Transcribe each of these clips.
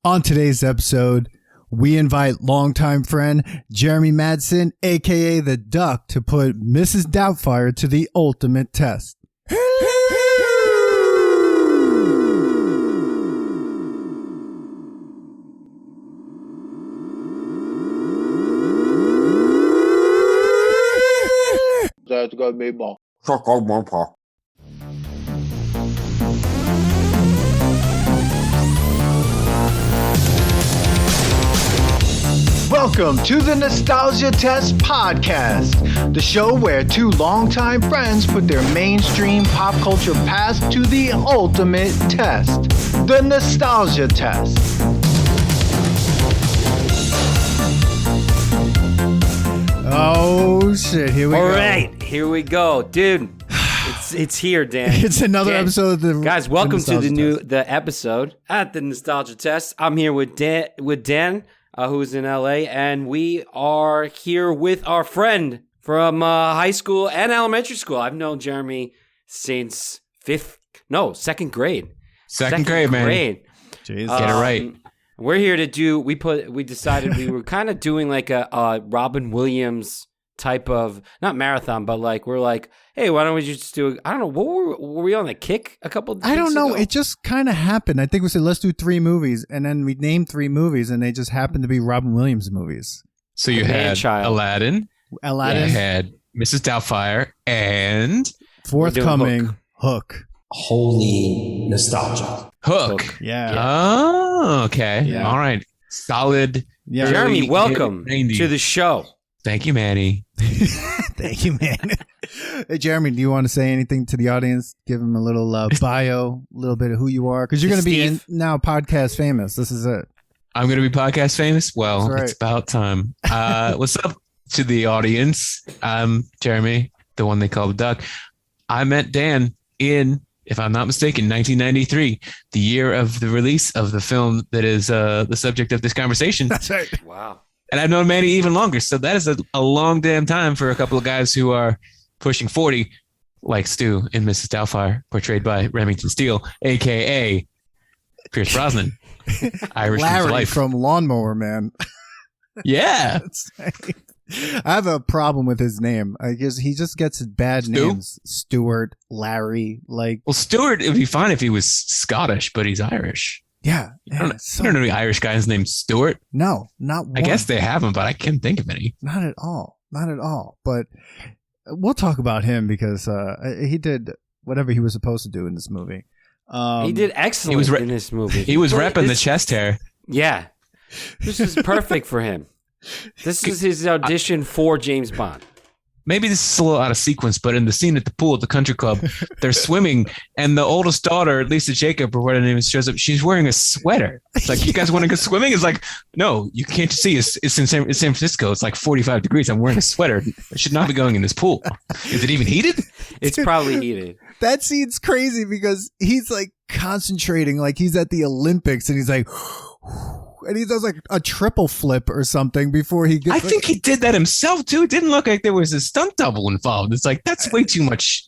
On today's episode, we invite longtime friend Jeremy Madson, aka the Duck, to put Mrs. Doubtfire to the ultimate test. That's gonna be more. Welcome to the Nostalgia Test Podcast, the show where two longtime friends put their mainstream pop culture past to the ultimate test, the Nostalgia Test. Oh shit, here we go. All right, here we go. Dude, it's here, Dan. It's another episode of the Guys, welcome to Nostalgia the episode at the Nostalgia Test. I'm here with Dan, who's in LA, and we are here with our friend from high school and elementary school. I've known Jeremy since second grade. Second grade, man. Jesus. Get it right. We're here to do. We decided we were kind of doing like a Robin Wiliams type of, not marathon, but like we're like, hey, why don't we just do? I don't know. What were we on the kick a couple? I don't know. Ago? It just kind of happened. I think we said let's do 3 movies, and then we named 3 movies, and they just happened to be Robin Williams movies. So you had Aladdin, you had Mrs. Doubtfire, and forthcoming Hook. Holy nostalgia. Hook. Yeah. Oh, okay. Yeah. All right. Solid. Yeah. Jeremy, welcome to the show. Thank you, Manny. Thank you, man. Hey, Jeremy, do you want to say anything to the audience? Give them a little bio, a little bit of who you are, because you're going to be now podcast famous. This is it. I'm going to be podcast famous? Well, right. It's about time. What's up to the audience? I'm Jeremy, the one they call the Duck. I met Dan in, if I'm not mistaken, 1993, the year of the release of the film that is the subject of this conversation. That's right. Wow. And I've known Manny even longer. So that is a long damn time for a couple of guys who are pushing 40, like Stu in Mrs. Doubtfire, portrayed by Remington Steele, a.k.a. Pierce Brosnan. Irish Larry life. from Lawnmower Man. Yeah. I have a problem with his name. I guess he just gets bad names. Stuart, Larry, like. Well, Stuart, it would be fine if he was Scottish, but he's Irish. Yeah. I don't know any Irish guys named Stuart. No, not one. I guess they have them, but I can't think of any. Not at all. Not at all. But we'll talk about him because he did whatever he was supposed to do in this movie. He did excellent in this movie. He was repping the chest hair. Yeah. This is perfect for him. This is his audition for James Bond. Maybe this is a little out of sequence, but in the scene at the pool at the country club, they're swimming, and the oldest daughter, Lisa Jacob, or whatever her name is, shows up. She's wearing a sweater. It's like, you guys want to go swimming? It's like, no, you can't see. It's in San Francisco. It's like 45 degrees. I'm wearing a sweater. I should not be going in this pool. Is it even heated? It's probably heated. That scene's crazy because he's like concentrating, like he's at the Olympics, and he's like, and he does like a triple flip or something before he gets. I think he did that himself too. It didn't look like there was a stunt double involved. It's like, that's way too much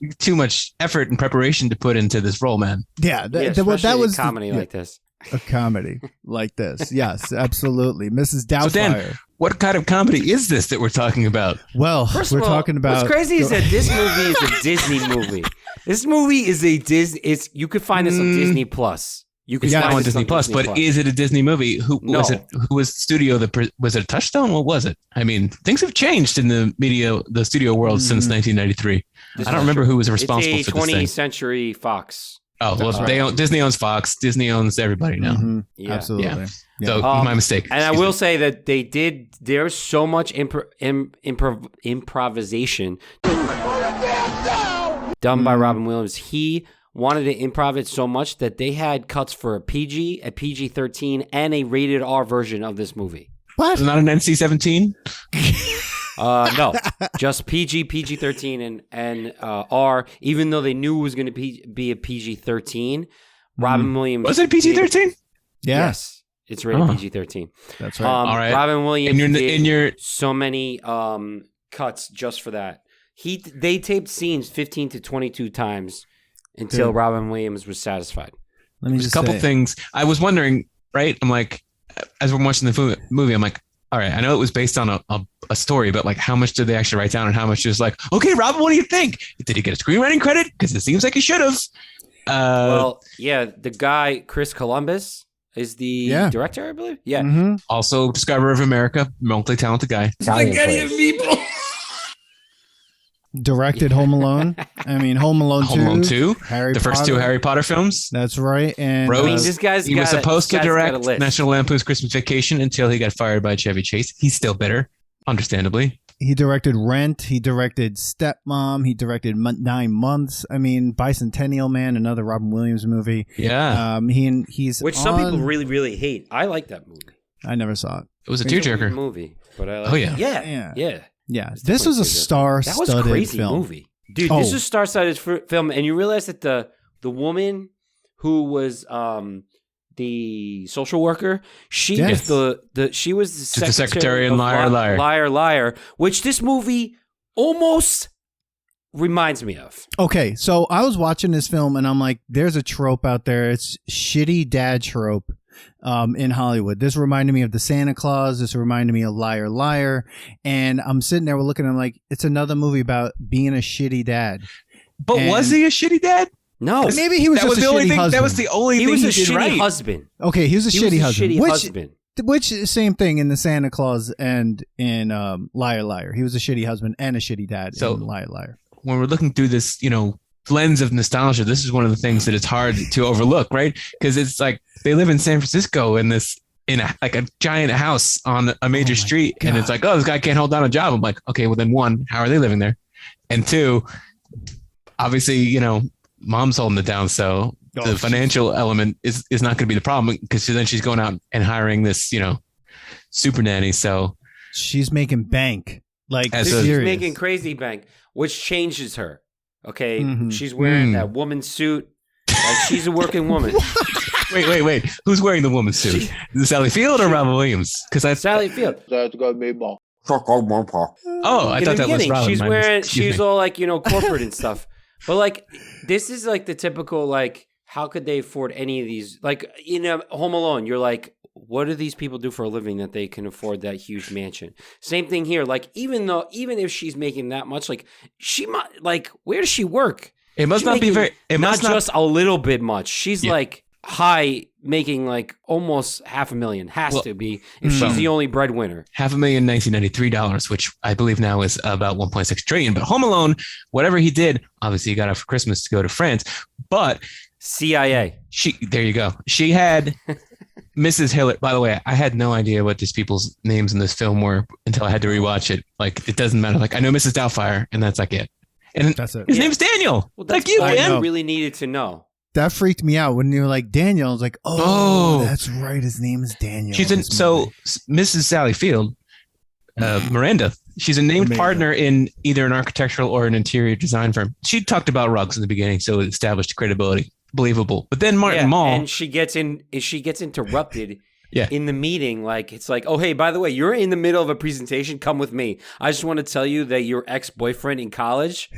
effort and preparation to put into this role, man. Yeah, that was a comedy like this. A comedy like this, yes, absolutely. Mrs. Doubtfire. So Dan, what kind of comedy is this that we're talking about? Well, first we're of all, talking about. What's crazy is that this movie is a Disney movie. This movie is a Disney. You could find this on Disney Plus. You could find it on Disney Plus, but is it a Disney movie? Who was it? Who was the studio? Was it a Touchstone? What was it? I mean, things have changed in the studio world since 1993. I don't remember who was responsible for this thing. 20th Century Fox. Oh, well, Disney owns Fox. Disney owns everybody now. Mm-hmm. Yeah. Absolutely. Yeah. So my mistake. And I will say that there's so much improvisation done by Robin Wiliams. He wanted to improv it so much that they had cuts for a PG, a PG-13, and a rated R version of this movie. What? Not an NC-17? No, just PG, PG-13, and R. Even though they knew it was going to be a PG-13, Robin Williams was it a PG-13? Yes, it's rated PG-13. That's right. All right. Robin Williams did so many cuts just for that. They taped scenes 15 to 22 times until Robin Williams was satisfied. Let me just a couple things. I was wondering, right? I'm like, as we're watching the movie, I'm like, all right, I know it was based on a story, but like, how much did they actually write down, and how much is like, okay, Robin, what do you think? Did he get a screenwriting credit? Because it seems like he should have. Well, yeah, the guy Chris Columbus is the director, I believe. Yeah. Mm-hmm. Also, Discoverer of America, multi-talented guy. Directed Home Alone. I mean, Home Alone 2. Home Alone 2. Harry the first Potter. 2 Harry Potter films. That's right. And Rose, I mean, this guy's he was supposed to direct National Lampoon's Christmas Vacation until he got fired by Chevy Chase. He's still bitter, understandably. he directed Rent. He directed Stepmom. He directed 9 Months. I mean, Bicentennial Man, another Robin Williams movie. Yeah. He's which some people really, really hate. I like that movie. I never saw it. It was a tearjerker movie, but I like Yeah. Yeah. This was a star-studded film. That was a crazy film. movie. Dude, this is a star-studded film, and you realize that the woman who was the social worker, she was she was the secretary in Liar, which this movie almost reminds me of. Okay, so I was watching this film, and I'm like, there's a trope out there. It's shitty dad trope. In Hollywood. This reminded me of the Santa Claus. This reminded me of Liar Liar. And I'm sitting there looking at him like, it's another movie about being a shitty dad. But was he a shitty dad? No. Maybe he was just a shitty husband. That was the only thing he did right. He was a shitty husband. Okay, he was a shitty husband. Which same thing in the Santa Claus and in Liar Liar. He was a shitty husband and a shitty dad in Liar Liar. When we're looking through this, lens of nostalgia, this is one of the things that it's hard to overlook, right? Because it's like they live in San Francisco in a giant house on a major street, and it's like, oh, this guy can't hold down a job. I'm like, okay, well then one, how are they living there? And two, obviously, mom's holding it down, so the financial element is not going to be the problem, because then she's going out and hiring this, super nanny. So she's making bank, she's making crazy bank, which changes her. Okay, she's wearing that woman's suit. Like she's a working woman. Wait. Who's wearing the woman's suit? Is it Sally Field or Robin Williams? Sally Field. That's got me ball. Oh, I thought that was Robin. She's wearing. She's all like corporate and stuff. But like, this is like the typical like, how could they afford any of these? Like Home Alone, you're like, what do these people do for a living that they can afford that huge mansion? Same thing here. Like, even if she's making that much, like she might, like, where does she work? It must not be very. It not must not just a little bit much. She's like high, making like almost $500,000. Has to be if she's the only breadwinner. $500,000 $1993, which I believe now is about 1.6 trillion. But Home Alone, whatever he did, obviously he got out for Christmas to go to France. But CIA. There you go. She had. Mrs. Hillard, by the way, I had no idea what these people's names in this film were until I had to rewatch it. Like, it doesn't matter. Like, I know Mrs. Doubtfire, and that's like it. And that's it. His name's Daniel. Well, that's all you really needed to know. That freaked me out when you were like Daniel. I was like, oh, that's right. His name is Daniel. Mrs. Sally Field, Miranda. She's a named partner in either an architectural or an interior design firm. She talked about rugs in the beginning, so it established credibility. Believable. But then Martin Mull, and she gets interrupted in the meeting. Like, it's like, oh, hey, by the way, you're in the middle of a presentation. Come with me. I just want to tell you that your ex-boyfriend in college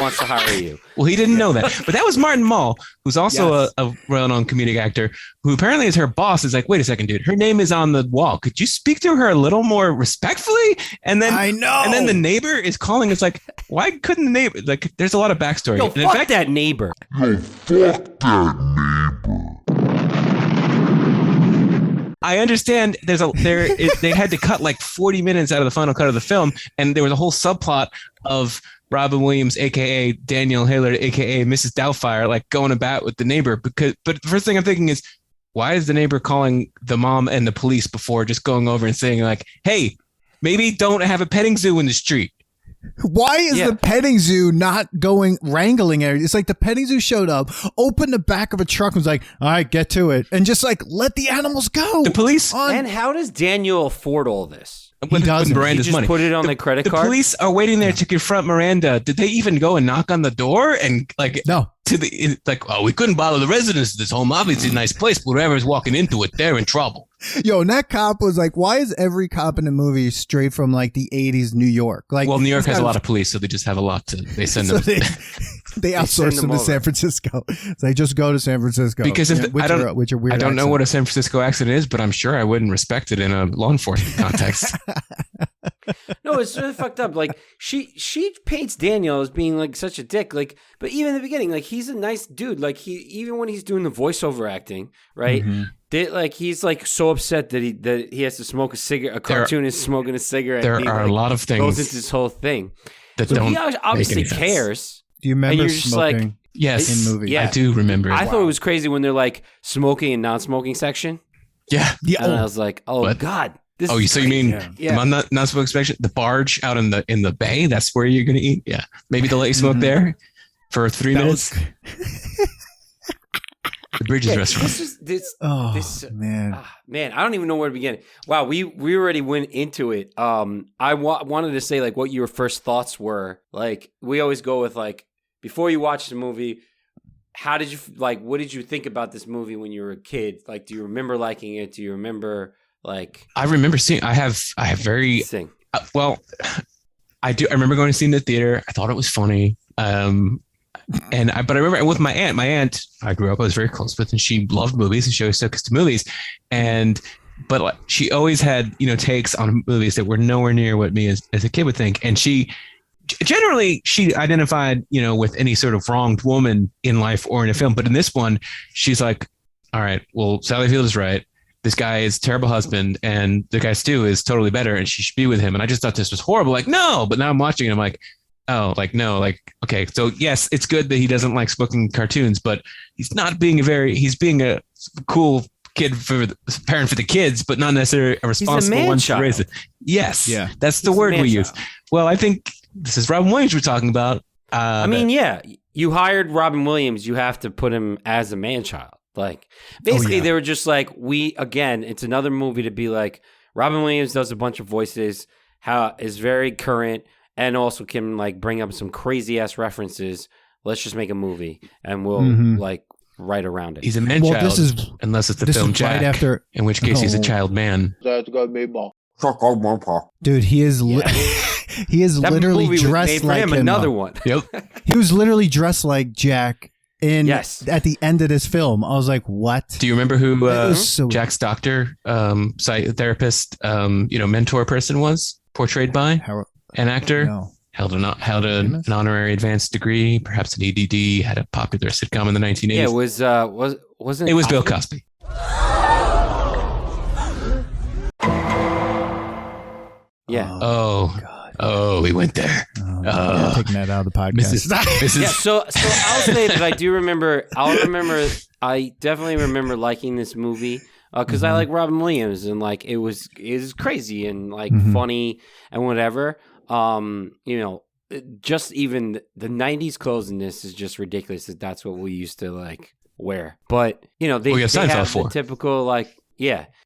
wants to hire you. Well, he didn't know that. But that was Martin Mull, who's also a well-known comedic actor, who apparently is her boss. Is like, wait a second, dude. Her name is on the wall. Could you speak to her a little more respectfully? And then I know. And then the neighbor is calling. It's like, why couldn't the neighbor? Like, there's a lot of backstory. Yo, fuck that neighbor. I understand they had to cut like 40 minutes out of the final cut of the film, and there was a whole subplot of Robin Williams, aka Daniel Hillard, aka Mrs. Doubtfire, like going about with the neighbor. But the first thing I'm thinking is, why is the neighbor calling the mom and the police before just going over and saying like, hey, maybe don't have a petting zoo in the street? Why is the petting zoo not going wrangling area? It's like the petting zoo showed up, opened the back of a truck, and was like, all right, get to it. And just like, let the animals go. The police. And how does Daniel afford all this? With Miranda's he just money. Put it on the credit card? The police are waiting there to confront Miranda. Did they even go and knock on the door? And like, no. Oh, we couldn't bother the residents of this home. Obviously a nice place, but whoever's walking into it, they're in trouble. Yo, and that cop was like, why is every cop in the movie straight from like the 80s New York? Like, Well, New York this has a guy lot was- of police, so they just have a lot to. They send so them. they outsource them to over. San Francisco. It's like, just go to San Francisco. Because if with I don't, your, with your weird I don't know accent. what a San Francisco accent is, but I'm sure I wouldn't respect it in a law enforcement context. No, it's really fucked up. Like she paints Daniel as being like such a dick. Like, but even in the beginning, like he's a nice dude. Like even when he's doing the voiceover acting, right? Mm-hmm. Like he's like so upset that he has to smoke a cigarette. A cartoonist smoking a cigarette. There and he, are like, a lot of things goes into this whole thing. that So don't he make obviously any sense. cares. Do you And remember you're just like, smoking? Yes, in movies? Yeah. I do remember. I thought it was crazy when they're like smoking and non-smoking section, Yeah. Yeah. and I was like, oh What? God. This Oh, is so you mean Yeah. the non-smoking section, the barge out in the bay? That's where you're gonna eat. Yeah, maybe they'll let you smoke there for 3 That minutes. The Bridges restaurant. This Oh, This- man. man, I don't even know where to begin. Wow, we already went into it. I wanted to say like what your first thoughts were. Like we always go with like before you watch the movie, how did you like? What did you think about this movie when you were a kid? Like, do you remember liking it? Do you remember like I remember seeing. I have very thing? well. I do. I remember going to see it in the theater. I thought it was funny. But I remember with my aunt. My aunt, I grew up. I was very close with, and she loved movies, and she always took us to movies. But like, she always had takes on movies that were nowhere near what me as a kid would think. And she identified with any sort of wronged woman in life or in a film. But in this one, she's like, all right, well, Sally Field is right. This guy is a terrible husband, and the guy Stu is totally better, and she should be with him. And I just thought this was horrible. Like, no, but now I'm watching it. I'm like, oh, like, no, like, okay. So yes, it's good that he doesn't like smoking cartoons, but he's being a cool kid parent for the kids, but not necessarily a responsible one to raise it. Yes. Yeah. That's the He's a word we man-child. use. Well, I think this is Robin Williams we're talking about. I mean, yeah, you hired Robin Williams. You have to put him as a man-child. Like, basically, yeah. they were just like, it's another movie to be like, Robin Williams does a bunch of voices, is very current, and also can like bring up some crazy ass references. Let's just make a movie, and we'll like write around it. He's a man child, unless it's the this film is right Jack, after- in which case he's a Oh. child man. That's gonna be ball. Dude, he is he is That literally movie was made dressed for like him. him. Another one. Yep. He was literally dressed like Jack Yes. at the end of this film. I was like, what? Do you remember who was so- Jack's doctor, therapist, mentor person was portrayed by? How, An actor. no. Held an honorary advanced degree, perhaps an EDD, had a popular sitcom in the 1980s. Yeah, it wasn't It was Bill Cosby. Yeah. Oh, we went there. I'm taking that out of the podcast. Mrs. Yeah, so I'll say that I do remember. I definitely remember liking this movie because I like Robin Williams and like it was crazy and like funny and whatever. Just even the '90s clothes in this is just ridiculous. That's what we used to like wear. But they Seinfeld have for. the typical like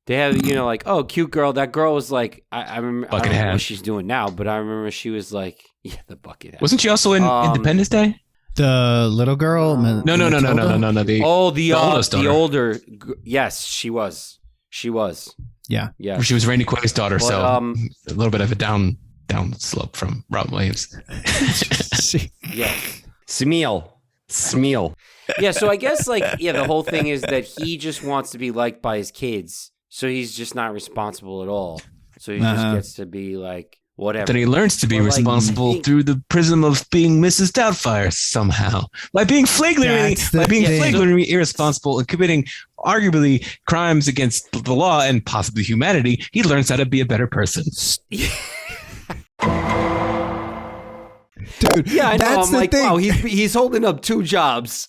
they have like, oh, cute girl. That girl was like I remember. I Bucket don't know hat. what she's doing now, but I remember she was like the bucket hat. Wasn't she also in Independence Day? The little girl? No. The The daughter. older. Yes, she was. She was. Yeah. Yeah. She was Randy Quaid's daughter, But, so a little bit of a down slope from Robin Williams. Yeah. Smeal. Yeah, so I guess the whole thing is that he just wants to be liked by his kids, so he's just not responsible at all. So he just gets to be like whatever. Then he learns to be Or, like, responsible through the prism of being Mrs. Doubtfire somehow. By being flagrantly irresponsible and committing arguably crimes against the law and possibly humanity, he learns how to be a better person. Dude, Yeah, I know. that's I'm the like, thing. wow, he's holding up 2 jobs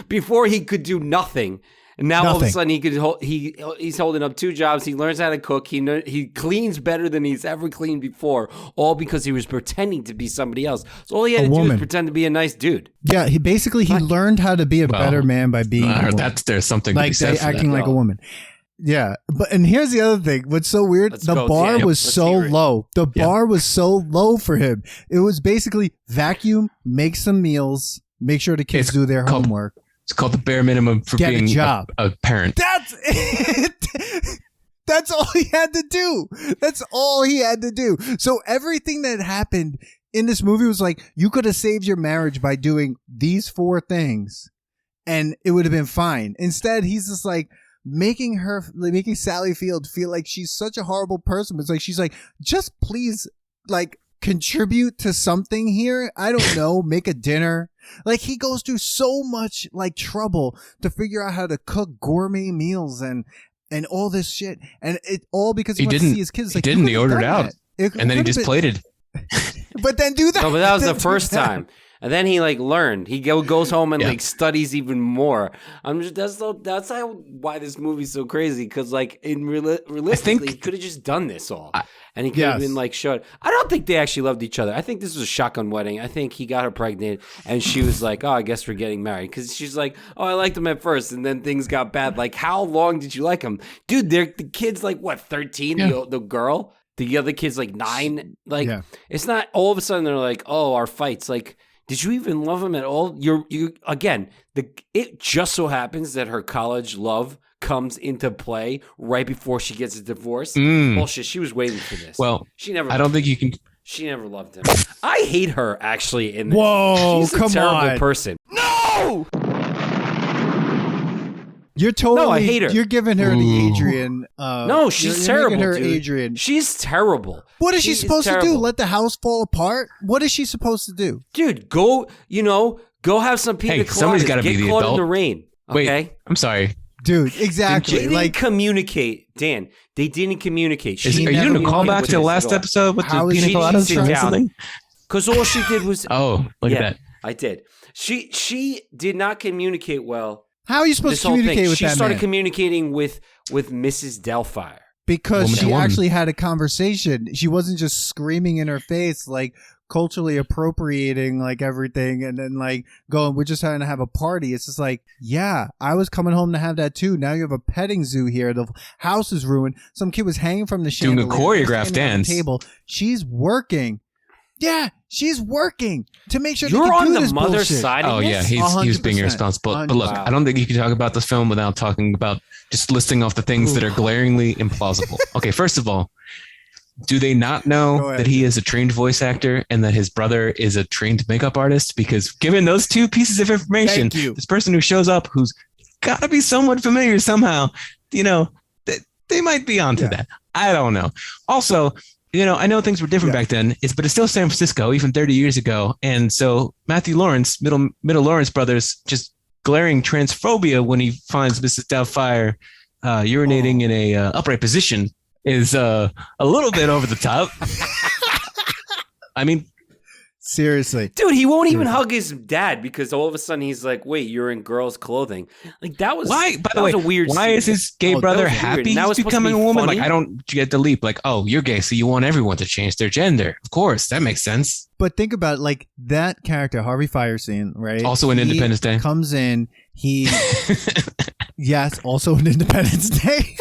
before he could do nothing. And now all of a Nothing. sudden he's holding up 2 jobs. He learns how to cook. He cleans better than he's ever cleaned before, all because he was pretending to be somebody else. So all he had to do woman. was pretend to be a nice dude. Yeah, he learned how to be a better man by being a woman. There's something to be like said for acting that. like a woman. Yeah, and here's the other thing. What's so weird? Let's the go, bar Dan. was Let's so hear it. low. The bar was so low for him. It was basically vacuum, make some meals, make sure the kids do their homework. It's called the bare minimum for Get a being job. a parent. That's it. That's all he had to do. That's all he had to do. So everything that happened in this movie was like, you could have saved your marriage by doing these 4 things and it would have been fine. Instead, he's just like making Sally Field feel like she's such a horrible person. It's like, she's like, just please, like, contribute to something here. I don't know, make a dinner. Like, he goes through so much like trouble to figure out how to cook gourmet meals and all this shit, and it all because he wants to see his kids. He didn't. He ordered out, and then he just plated. But then do that. No, but that was the first time, and then he like learned. He goes home and like studies even more. That's why this movie's so crazy, because like realistically, he could have just done this all, and he could have been like showed. I don't think they actually loved each other. I think this was a shotgun wedding. I think he got her pregnant, and she was like, "Oh, I guess we're getting married," because she's like, "Oh, I liked him at first, and then things got bad." Like, how long did you like him, dude? The kid's like what, 13? Yeah. The girl. The other kid's like 9. Like, it's not all of a sudden they're like, "Oh, our fights." Like, did you even love him at all? You again. It just so happens that her college love comes into play right before she gets a divorce. Bullshit. She was waiting for this. Well, she never. I don't think you can. She never loved him. I hate her actually. In this. Whoa, she's a terrible person. No. You're totally. No, I hate her. You're giving her the Adrian. No, she's terrible. Her dude. Adrian. She's terrible. What is she supposed to do? Let the house fall apart? What is she supposed to do? Dude, go have some pina coladas. Somebody's got to be the Get caught adult. in the rain. Okay? Wait, I'm sorry. Dude, exactly. They didn't communicate, Dan. They didn't communicate. Are you doing a callback to the last episode with the pina coladas or something? Because all she did was. Oh, look at that. I did. She did not communicate well. How are you supposed to communicate with that man? She started communicating with Mrs. Doubtfire. Because she actually had a conversation. She wasn't just screaming in her face, like culturally appropriating like everything and then like going, we're just trying to have a party. It's just like, yeah, I was coming home to have that too. Now you have a petting zoo here. The house is ruined. Some kid was hanging from the chandelier. Doing a choreographed dance. Table. She's working. Yeah, she's working to make sure you're on the bullshit. mother's side. Oh yeah, he was being irresponsible. But look, I don't think you can talk about this film without talking about just listing off the things that are glaringly implausible. Okay, first of all, do they not know that he is a trained voice actor and that his brother is a trained makeup artist? Because given those 2 pieces of information, this person who shows up who's got to be somewhat familiar somehow, they might be onto that. I don't know. Also, I know things were different back then, but it's still San Francisco, even 30 years ago. And so Matthew Lawrence, middle Lawrence brothers, just glaring transphobia when he finds Mrs. Doubtfire urinating in a upright position is a little bit over the top. I mean, seriously, dude, he won't even hug his dad because all of a sudden he's like, "Wait, you're in girls' clothing." Like that was why. By the way, a weird. Why scene. is his gay brother happy he's becoming a woman? Like, I don't get the leap. Like, oh, you're gay, so you want everyone to change their gender. Of course, that makes sense. But think about it, like that character, Harvey Firestein, right? Also in Independence Day. Comes in, he yes, also in Independence Day.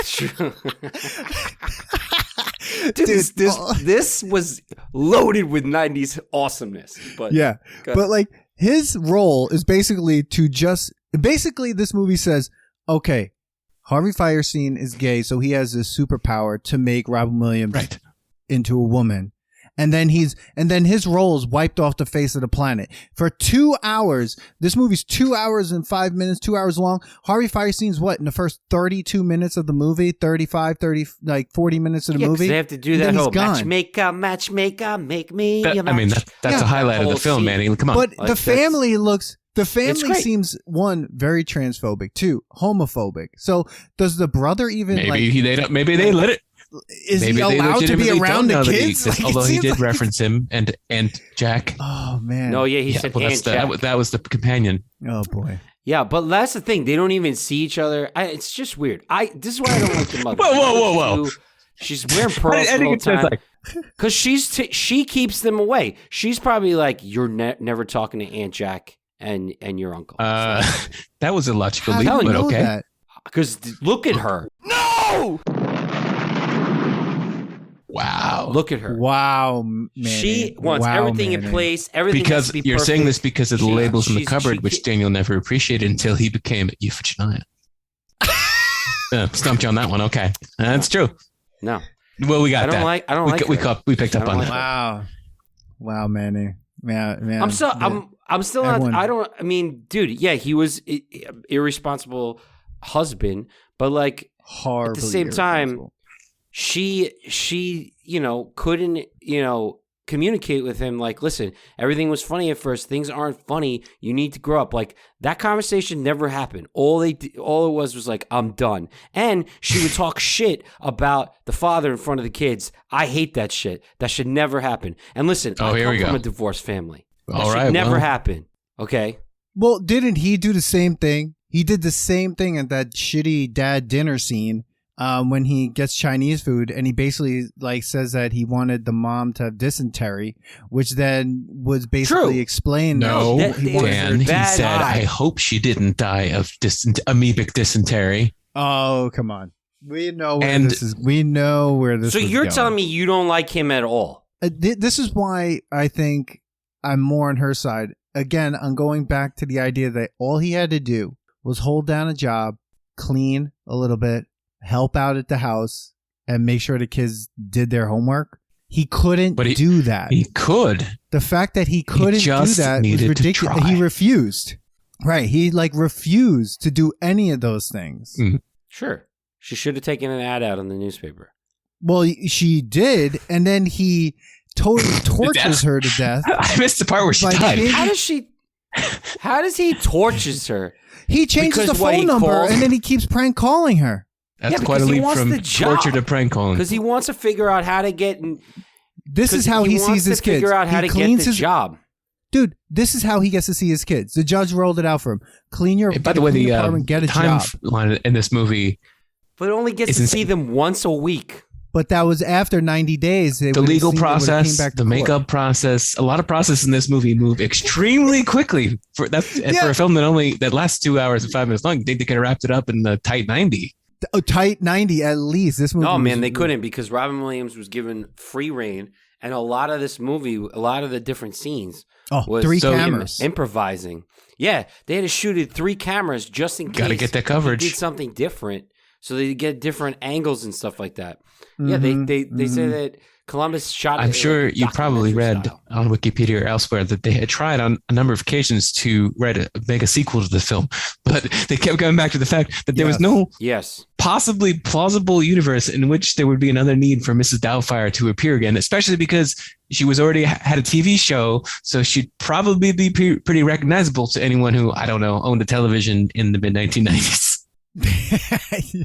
Dude, this was loaded with 90s awesomeness. But yeah, but like his role is basically this movie says, okay, Harvey Firestein is gay, so he has this superpower to make Robin Williams into a woman. And then his role is wiped off the face of the planet. For 2 hours, this movie's 2 hours and 5 minutes, 2 hours long. Harvey Firestein's what, in the first 32 minutes of the movie, 40 minutes of the movie? They have to do that whole matchmaker, make me. That's a highlight of the film, Manny. Come on. But the family seems, one, very transphobic, two, homophobic. So does the brother even maybe they let it. Is he allowed to be around the kids? Although he did reference him and Jack. Oh man. No, yeah, he said Aunt Jack. That was the companion. Oh boy. Yeah, but that's the thing. They don't even see each other. It's just weird. This is why I don't like the mother. Whoa. She's wearing pearls all the time. Because she keeps them away. She's probably like, you're never talking to Aunt Jack and your uncle. That was illogical, but okay. Because look at her. No! Wow. Look at her. Wow, man. She wants everything in place. Everything because has to be you're perfect. saying this because of the labels in the cupboard, which Daniel never appreciated until he became Euphigenia. Stumped you on that one. Okay, that's true. No, well, we got that. I don't like. We picked up on like that. Wow, Manny. Man, I'm still not. I don't. I mean, dude. Yeah, he was irresponsible husband, but like horribly at the same time, she couldn't communicate with him. Like, listen, everything was funny at first. Things aren't funny. You need to grow up. Like that conversation never happened. All it was like, I'm done. And she would talk shit about the father in front of the kids. I hate that shit. That should never happen. And listen, I come from a divorced family. That should never happen. Okay. Well, didn't he do the same thing? He did the same thing at that shitty dad dinner scene. When he gets Chinese food, and he basically like says that he wanted the mom to have dysentery, which then was basically explained. No, Dan, he said, "I hope she didn't die of amoebic dysentery." Oh, come on, we know where this is. We know where this. So you're going. telling me you don't like him at all? This is why I think I'm more on her side. Again, I'm going back to the idea that all he had to do was hold down a job, clean a little bit, help out at the house, and make sure the kids did their homework. He couldn't do that. He could. The fact that he couldn't do that was ridiculous. He refused. Right. He refused to do any of those things. Mm-hmm. Sure. She should have taken an ad out in the newspaper. Well, she did, and then he totally tortures her to death. I missed the part where she died. How does he tortures her? He changes the phone number, and then he keeps prank calling her. That's quite a leap from torture to prank calling. Because he wants to figure out how to get. This is how he sees his kids. Figure out how to get the job. Dude, this is how he gets to see his kids. The judge rolled it out for him. Clean your by the way, the timeline in this movie, but only gets to see them once a week. But that was after 90 days. The legal process, the makeup process, a lot of process in this movie move extremely quickly. For a film that lasts 2 hours and 5 minutes long, they could have wrapped it up in the tight 90. A tight 90 at least. This movie. No, man, they couldn't because Robin Wiliams was given free reign, and a lot of this movie, a lot of the different scenes, was 3 cameras improvising. Yeah, they had to shoot it 3 cameras just in case. Got to get that coverage. They did something different, so they get different angles and stuff like that. Yeah, they say that Columbus shot. I'm sure you probably read on Wikipedia or elsewhere that they had tried on a number of occasions to make a sequel to the film, but they kept going back to the fact that there was no possibly plausible universe in which there would be another need for Mrs. Doubtfire to appear again, especially because she was already had a TV show, so she'd probably be pretty recognizable to anyone who, I don't know, owned a television in the mid-1990s.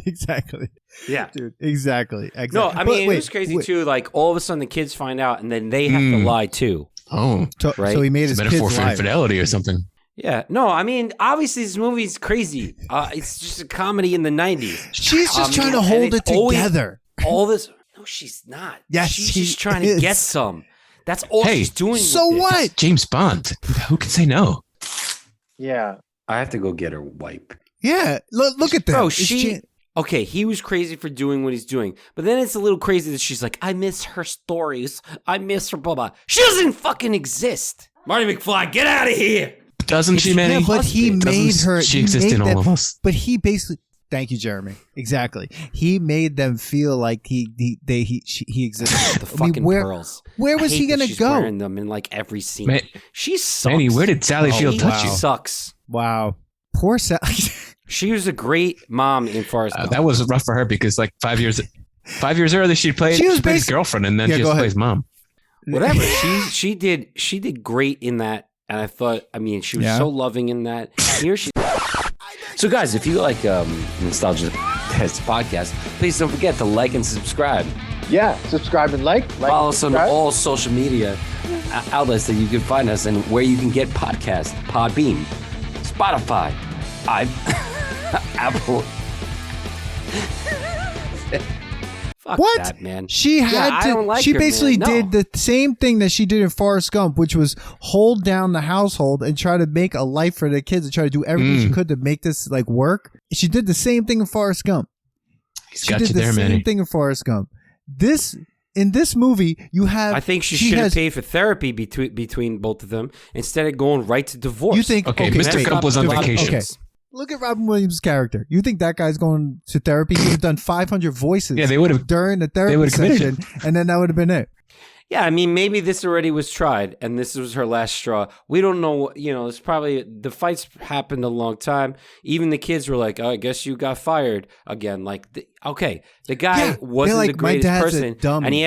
Exactly. Yeah, dude. Exactly. No, I mean, it was crazy too. Like all of a sudden, the kids find out, and then they have to lie too. Oh, right. So he made his metaphor kids for lie. infidelity or something. Yeah. No, I mean, obviously, this movie's crazy. It's just a comedy in the '90s. She's just trying to hold it together. All this. No, she's not. Yes, she's just trying to get some. That's all she's doing. So what? James Bond. Who can say no? Yeah. I have to go get her wipe. Yeah, look at that. Bro, okay, he was crazy for doing what he's doing. But then it's a little crazy that she's like, I miss her stories. I miss her blah, blah. She doesn't fucking exist. Marty McFly, get out of here. Doesn't she, Manny? Yeah, but he made her. She exists in all of us. But he basically, thank you, Jeremy. Exactly. He made them feel like he existed. The fucking pearls. Where was he going to go? Wearing them in like every scene. She sucks. Manny, where did Sally Field touch you? She sucks. Wow. Poor Sally. She was a great mom in Forrest Gump. That was rough for her because like 5 years earlier she played his girlfriend, and then she just plays mom. Whatever. she did great in that, and I thought, I mean, she was so loving in that. Here she. So guys, if you like Nostalgia Test podcast, please don't forget to like and subscribe. Yeah, subscribe and like. Follow us on all social media outlets that you can find us, and where you can get podcasts: Podbean, Spotify, Apple. Fuck what? That, man. She had to. I don't like she her, basically man. No. did the same thing that she did in Forrest Gump, which was hold down the household and try to make a life for the kids and try to do everything she could to make this like work. She did the same thing in Forrest Gump. She did the same thing in Forrest Gump. In this movie, you have. I think she should have paid for therapy between both of them instead of going right to divorce. You think? Okay, Mr. Gump was on vacation. Okay. Look at Robin Williams' character. You think that guy's going to therapy? He would have done 500 voices. Yeah, they would have during the therapy session, and then that would have been it. Yeah, I mean, maybe this already was tried, and this was her last straw. We don't know. You know, it's probably the fights happened a long time. Even the kids were like, "Oh, I guess you got fired again." Like, okay, the guy wasn't like, the greatest my dad's person, a dummy. and he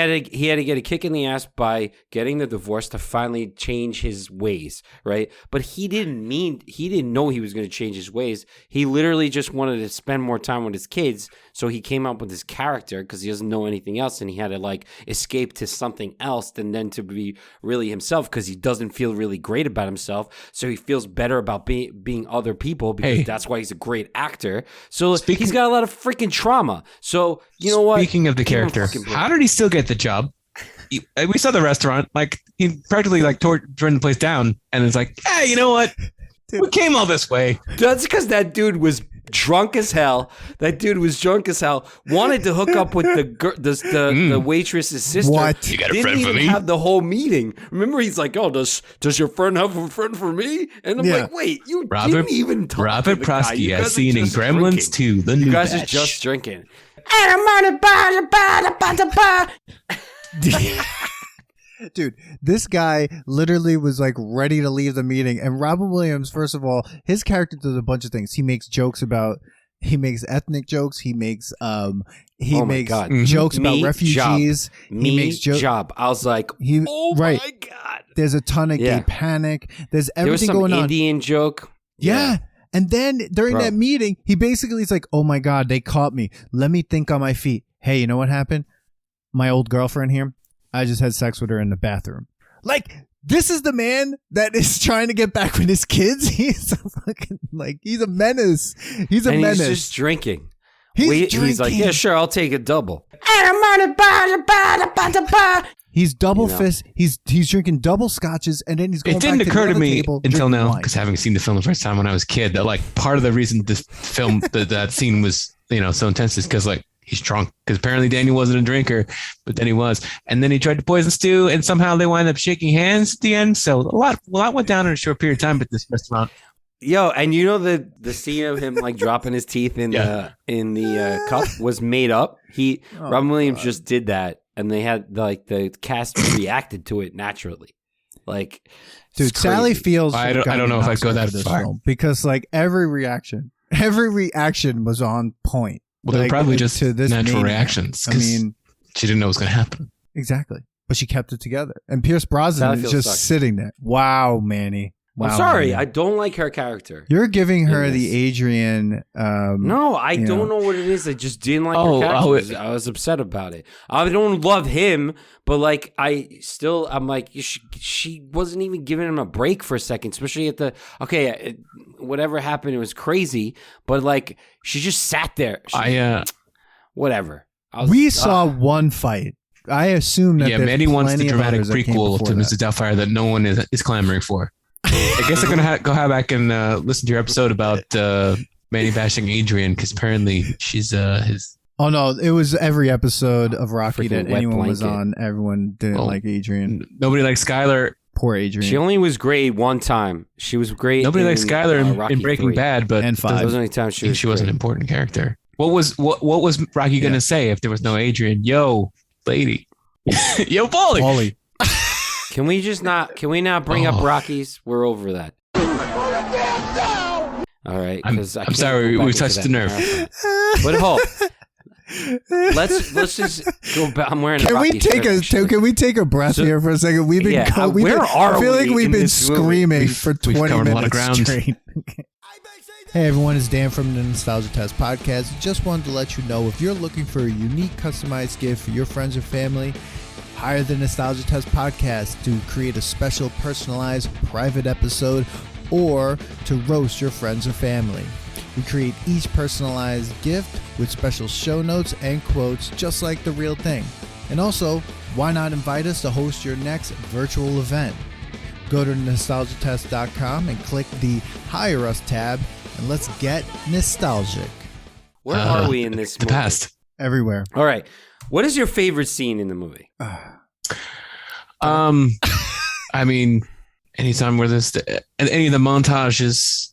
had to get a kick in the ass by getting the divorce to finally change his ways, right? But he didn't know he was going to change his ways. He literally just wanted to spend more time with his kids, so he came up with this character because he doesn't know anything else, and he had to like escape to something else and then to be really himself because he doesn't feel really great about himself, so he feels better about being other people because that's why he's a great actor. So he's got a lot of freaking trauma. So you know what? Speaking of the character, how did he still get the job? We saw the restaurant. Like he practically like turned the place down, and it's like, hey, you know what? We came all this way. That's because that dude was drunk as hell. Wanted to hook up with the waitress's sister. What? You got a Didn't friend for even me? have the whole meeting. Remember, he's like, "Oh, does your friend have a friend for me?" And I'm like, "Wait, you didn't even talk Robert to the guy. Prosky You guys as are seen in just Gremlins drinking. 2, the new You guys batch. are just drinking." Dude, this guy literally was like ready to leave the meeting. And Robin Williams, first of all, his character does a bunch of things. He makes ethnic jokes. He makes jokes about refugees. He makes jokes. I was like, my God. There's a ton of gay panic. There's everything there was going some on. Indian joke. Yeah. And then during that meeting, he basically is like, oh my God, they caught me. Let me think on my feet. Hey, you know what happened? My old girlfriend here, I just had sex with her in the bathroom. Like, this is the man that is trying to get back with his kids. He's a fucking, like, he's a menace. He's a menace. He's just drinking. He's He's like, yeah, sure, I'll take a double. He's double fist. He's drinking double scotches, and then he's going. It didn't back occur to to me table, until now, wine. because having seen the film the first time when I was a kid, that like part of the reason this film that scene was so intense is because like he's drunk. Because apparently Daniel wasn't a drinker, but then he was, and then he tried to poison Stu, and somehow they wind up shaking hands at the end. So a lot went down in a short period of time at this restaurant. Yo, and you know the scene of him like dropping his teeth in the cup was made up. Robin Williams just did that, and they had like the cast reacted to it naturally. Like, dude, Sally Fields. I don't know if I'd go that far because like every reaction was on point. Well, they're probably just to this natural maniac. reactions. I mean, she didn't know what was going to happen. Exactly, but she kept it together. And Pierce Brosnan is just sitting there. Wow, Manny. Wow, I'm sorry, Manny. I don't like her character. You're giving her the Adrian. No, I don't know what it is. I just didn't like her character. I was upset about it. I don't love him, but like I'm like she wasn't even giving him a break for a second, especially at the whatever happened, it was crazy. But like she just sat there. Whatever. We saw one fight. I assume that Manny wants the dramatic prequel to Mrs. Doubtfire that no one is clamoring for. I guess I'm gonna go back and listen to your episode about Manny bashing Adrian because apparently she's his. Oh no! It was every episode of Rocky that anyone blanket. was on. Everyone didn't like Adrian. Nobody likes Skylar. Poor Adrian. She only was great one time. She was great. Nobody likes Skylar in Breaking 3. Bad, but and 5. That was the only time she was an important character. What was Rocky gonna say if there was no Adrian? Yo, lady. Yo, Paulie. Can we not bring up Rockies? We're over that. All right. I'm sorry, we touched the nerve. But hold. Let's just go back. I'm wearing Can a we Rocky take shirt, can we take a breath here for a second? We've been I feel like we've been screaming for 20 minutes straight. Hey everyone, it's Dan from the Nostalgia Test Podcast. Just wanted to let you know if you're looking for a unique customized gift for your friends or family, hire the Nostalgia Test Podcast to create a special personalized private episode or to roast your friends or family. We create each personalized gift with special show notes and quotes just like the real thing. And also, why not invite us to host your next virtual event? Go to nostalgiatest.com and click the Hire Us tab and let's get nostalgic. Where are we in this movie? The past. Everywhere. All right. What is your favorite scene in the movie? I mean, anytime where any of the montages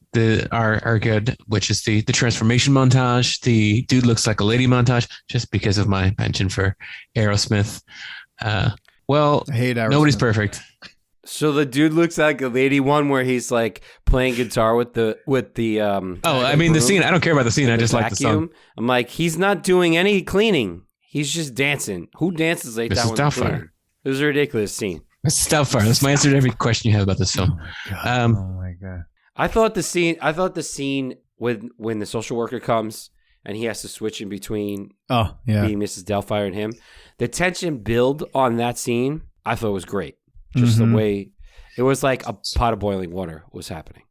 are good, which is the transformation montage, the dude looks like a lady montage, just because of my penchant for Aerosmith. Well, I hate Aerosmith. Nobody's perfect. So the dude looks like a lady one where he's like playing guitar with the I mean the scene. I don't care about the scene. I just like the song. I'm like, he's not doing any cleaning. He's just dancing. Who dances like that? Doubtfire. It was a ridiculous scene. It's Doubtfire. That's my answer to every question you have about this film. Oh my god. I thought the scene when the social worker comes and he has to switch in between being Mrs. Doubtfire and him. The tension build on that scene, I thought was great. Just the way it was like a pot of boiling water was happening.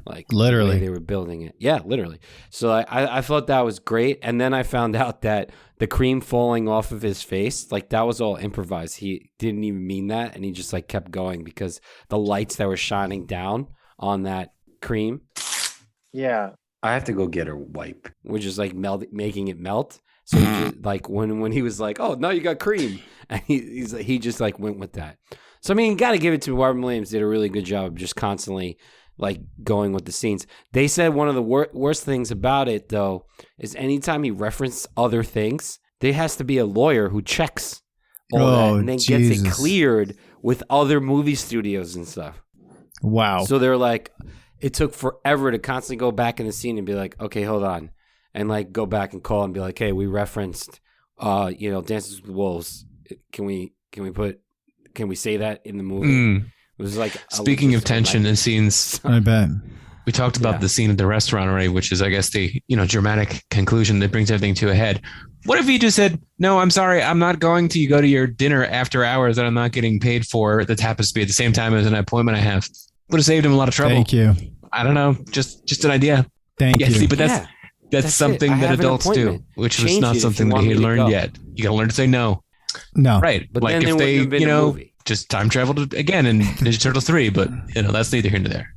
Like literally, the way they were building it. Yeah, literally. So I thought that was great. And then I found out that the cream falling off of his face, like that was all improvised. He didn't even mean that, and he just like kept going because the lights that were shining down on that cream. Yeah. I have to go get a wipe, which is like making it melt. So he just, like when he was like, "Oh, now you got cream," and he just like went with that. So I mean, you got to give it to Robin Wiliams. Did a really good job of just constantly like going with the scenes. They said one of the worst things about it though is anytime he referenced other things, there has to be a lawyer who checks all that and then gets it cleared with other movie studios and stuff. Wow. So they're like, it took forever to constantly go back in the scene and be like, okay, hold on. And like go back and call and be like, hey, we referenced, Dances with Wolves. Can we say that in the movie? It was like speaking of tension and scenes. I bet we talked about the scene at the restaurant already, which is, I guess, the dramatic conclusion that brings everything to a head. What if he just said, "No, I'm sorry, I'm not going to go to your dinner after hours that I'm not getting paid for. That happens to be at the same time as an appointment I have." Would have saved him a lot of trouble. Thank you. I don't know, just an idea. Thank you. See, but that's something that adults do, which was not something that he had learned yet. You got to learn to say no. No. Right. But like then if they, just time traveled again in Ninja Turtles 3, but that's neither here nor there.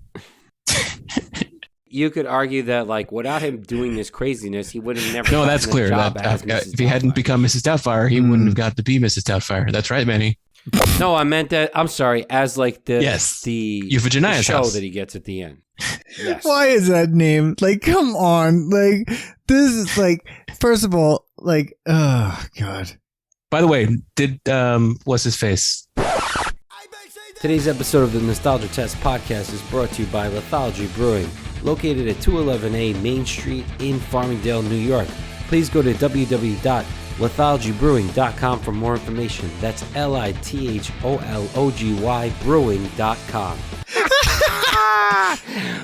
You could argue that like without him doing this craziness, he would have never. No, that's clear. If he hadn't become Mrs. Doubtfire, he wouldn't have got to be Mrs. Doubtfire. That's right, Manny. No, I meant that. I'm sorry. As like the Euphegenia's show house that he gets at the end. Yes. Why is that name? Like, come on. Like, this is like, first of all, like, oh god. By the way, did what's his face? Today's episode of the Nostalgia Test podcast is brought to you by Lithology Brewing, located at 211A Main Street in Farmingdale, New York. Please go to www.lithologybrewing.com for more information. That's LITHOLOGY brewing.com.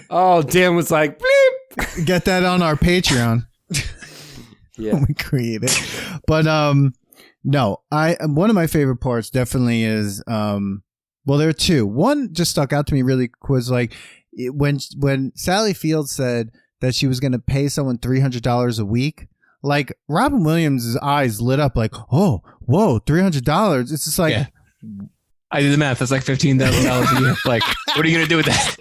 Oh, Dan was like, bleep. Get that on our Patreon. Yeah. We create it. But no, one of my favorite parts definitely is well, there are two. One just stuck out to me really was like when Sally Field said that she was going to pay someone $300 a week. Like Robin Williams' eyes lit up like, oh, whoa, $300. It's just like, I did the math. That's like $15,000 a year. Like, what are you going to do with that?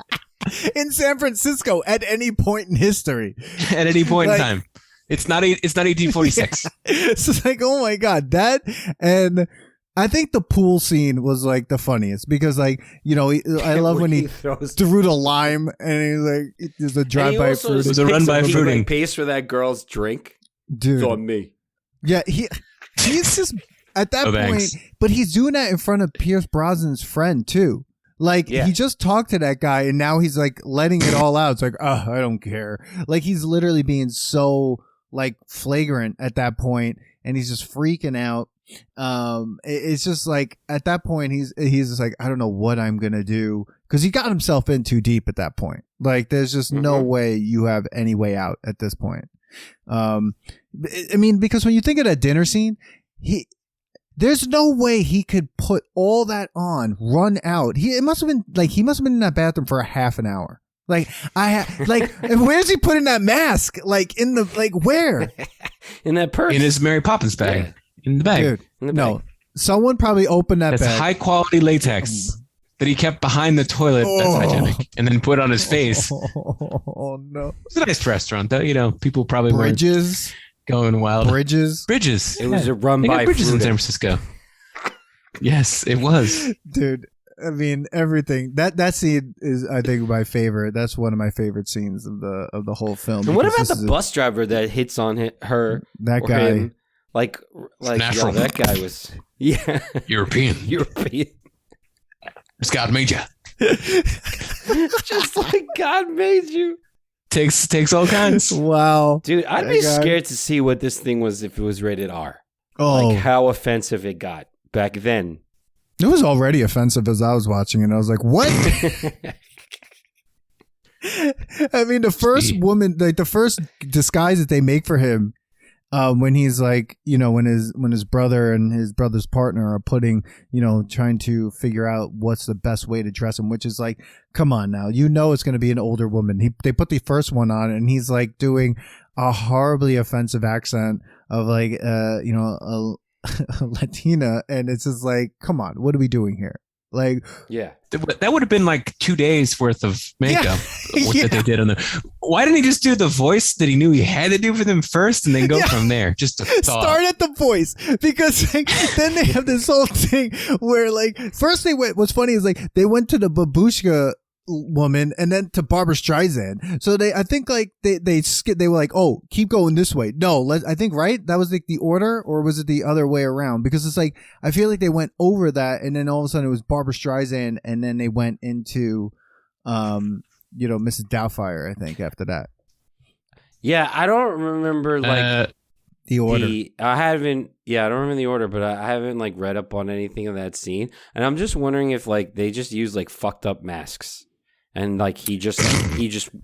In San Francisco at any point in history. At any point in time. It's not 1846. It's just like, oh my God, that. And I think the pool scene was like the funniest because, like, I love when he threw the lime and he's like, there's a drive-by fruit. There's a run-by fruiting. He pays for that girl's drink. Dude. It's on me. Yeah, he's just at that point, but he's doing that in front of Pierce Brosnan's friend too. Like he just talked to that guy and now he's like letting it all out. It's like, oh, I don't care. Like he's literally being so like flagrant at that point and he's just freaking out. It's just like at that point he's just like, I don't know what I'm gonna do because he got himself in too deep at that point. Like there's just no way you have any way out at this point. I mean, because when you think of that dinner scene, there's no way he could put all that on, run out. He must have been in that bathroom for a half an hour. Like where's he putting that mask? Like where? In that purse. In his Mary Poppins bag. Yeah. In the bag. Dude, no. Someone probably opened that bag. That's high quality latex that he kept behind the toilet. That's hygienic. And then put on his face. Oh no. It's a nice restaurant though. People probably Bridges. Going wild. Bridges. It was a run by Bridges in San Francisco. Yes, it was. Dude, I mean, everything. That scene is, I think, my favorite. That's one of my favorite scenes of the whole film. And what about the bus driver that hits on her? That or guy. him? Like, natural. that guy was European. It's God made you. Just like God made you. Takes all kinds. Wow. Dude, I'd That be guy. scared to see what this thing was if it was rated R. Oh, Like how offensive it got back then. it was already offensive as I was watching it. I was like, what? I mean, the first woman, like the first disguise that they make for him, when he's like, when his brother and his brother's partner are putting, trying to figure out what's the best way to dress him, which is like, come on now, it's going to be an older woman. They put the first one on, and he's like doing a horribly offensive accent of like, a Latina, and it's just like, come on, what are we doing here? Like, Yeah. That would have been like 2 days worth of makeup Yeah. that they did on the. Why didn't he just do the voice that he knew he had to do for them first, and then go from there? Just to start at the voice, because like, then they have this whole thing where like first they went. What's funny is like they went to the babushka woman and then to Barbara Streisand. So I think like they skipped. They were like, oh, keep going this way. No, I think right. That was like the order, or was it the other way around? Because it's like I feel like they went over that, and then all of a sudden it was Barbara Streisand, and then they went into, Mrs. Doubtfire. I think after that. Yeah, I don't remember like The order. I don't remember the order, but I haven't like read up on anything of that scene, and I'm just wondering if like they just used like fucked up masks, and like he just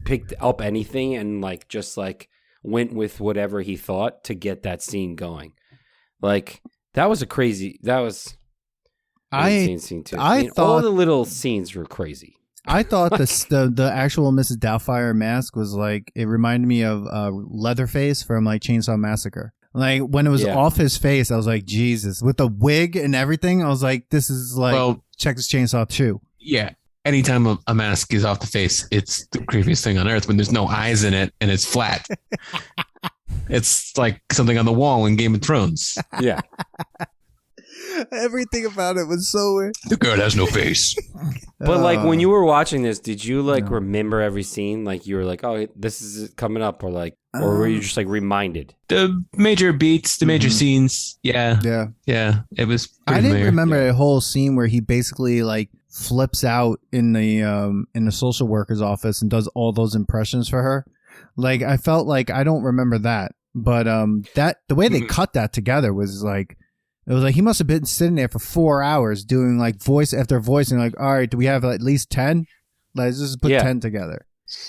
picked up anything and like just like went with whatever he thought to get that scene going. Like that was an insane scene too. I mean, all the little scenes were crazy. I thought the actual Mrs. Doubtfire mask was like, it reminded me of Leatherface from like Chainsaw Massacre. Like when it was off his face, I was like, Jesus, with the wig and everything. I was like, this is like Texas Chainsaw 2. Yeah. Anytime a mask is off the face, it's the creepiest thing on earth when there's no eyes in it and it's flat. It's like something on the wall in Game of Thrones. Yeah. Everything about it was so weird. The girl has no face. But like when you were watching this, did you like remember every scene? Like you were like, oh, this is coming up, or like, or were you just like reminded? The major beats, the major scenes. Yeah. It was. I didn't remember a whole scene where he basically like flips out in the social worker's office and does all those impressions for her. Like I felt like I don't remember that, but that the way they cut that together was like. It was like he must have been sitting there for 4 hours doing like voice after voice and like, all right, do we have at least 10? Let's just put 10 together.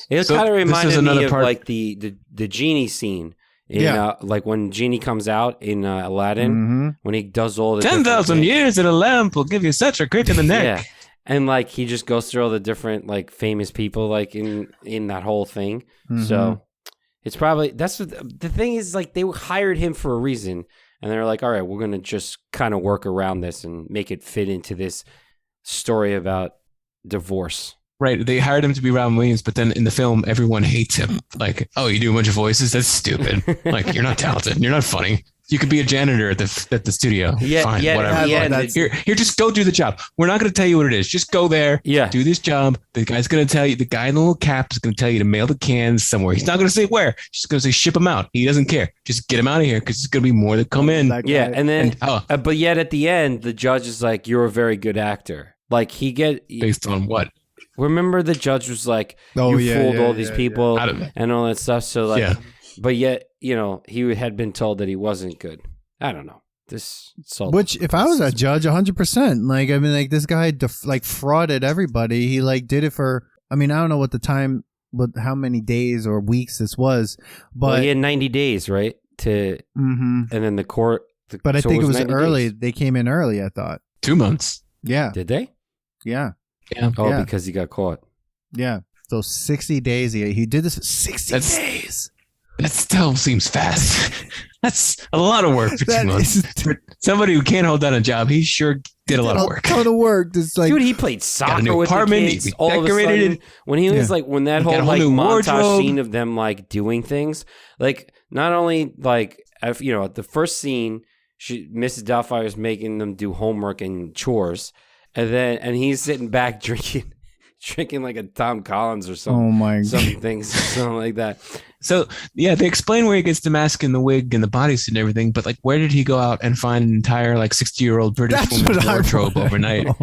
It kind of reminded me of like the genie scene. Like when Genie comes out in Aladdin, when he does all the 10,000 years in a lamp will give you such a crick in the neck. Yeah, and like he just goes through all the different like famous people like in that whole thing. So it's probably that's what the thing is. Like they hired him for a reason. And they're like, all right, we're going to just kind of work around this and make it fit into this story about divorce. Right. They hired him to be Robin Williams, but then in the film, everyone hates him. Like, oh, you do a bunch of voices? That's stupid. Like, you're not talented. You're not funny. You could be a janitor at the studio. Yeah, fine, whatever. Here, just go do the job. We're not going to tell you what it is. Just go there. Yeah. Do this job. The guy's going to tell you. The guy in the little cap is going to tell you to mail the cans somewhere. He's not going to say where. He's just going to say ship them out. He doesn't care. Just get him out of here because there's going to be more that come in. Yeah, and then, but yet at the end, the judge is like, "You're a very good actor." Like based on what? Remember, the judge was like, "You fooled all these people and all that stuff." So like, but yet he had been told that he wasn't good. I don't know. Which, if I was a judge, 100%. Like, I mean, like this guy frauded everybody. He like did it for. I mean, I don't know what the time, how many days or weeks this was, but he had 90 days, right? And then the court. But I think it was early. Days. They came in early. I thought 2 months. Yeah. Did they? Yeah. Oh, because he got caught. Yeah. So 60 days. He did this for 60 days. That still seems fast. That's a lot of work for 2 months. For somebody who can't hold down a job, he sure did a lot of work. A ton of work. Just like, dude, he played soccer with the kids. All of a sudden, when he was like, when that whole like montage scene of them like doing things, like not only like at the first scene, Mrs. Doubtfire is making them do homework and chores, and he's sitting back drinking like a Tom Collins or something. Oh my God. Something like that. So yeah, they explain where he gets the mask and the wig and the bodysuit and everything, but like, where did he go out and find an entire like 60-year-old British That's woman's what I wardrobe wanna overnight? know.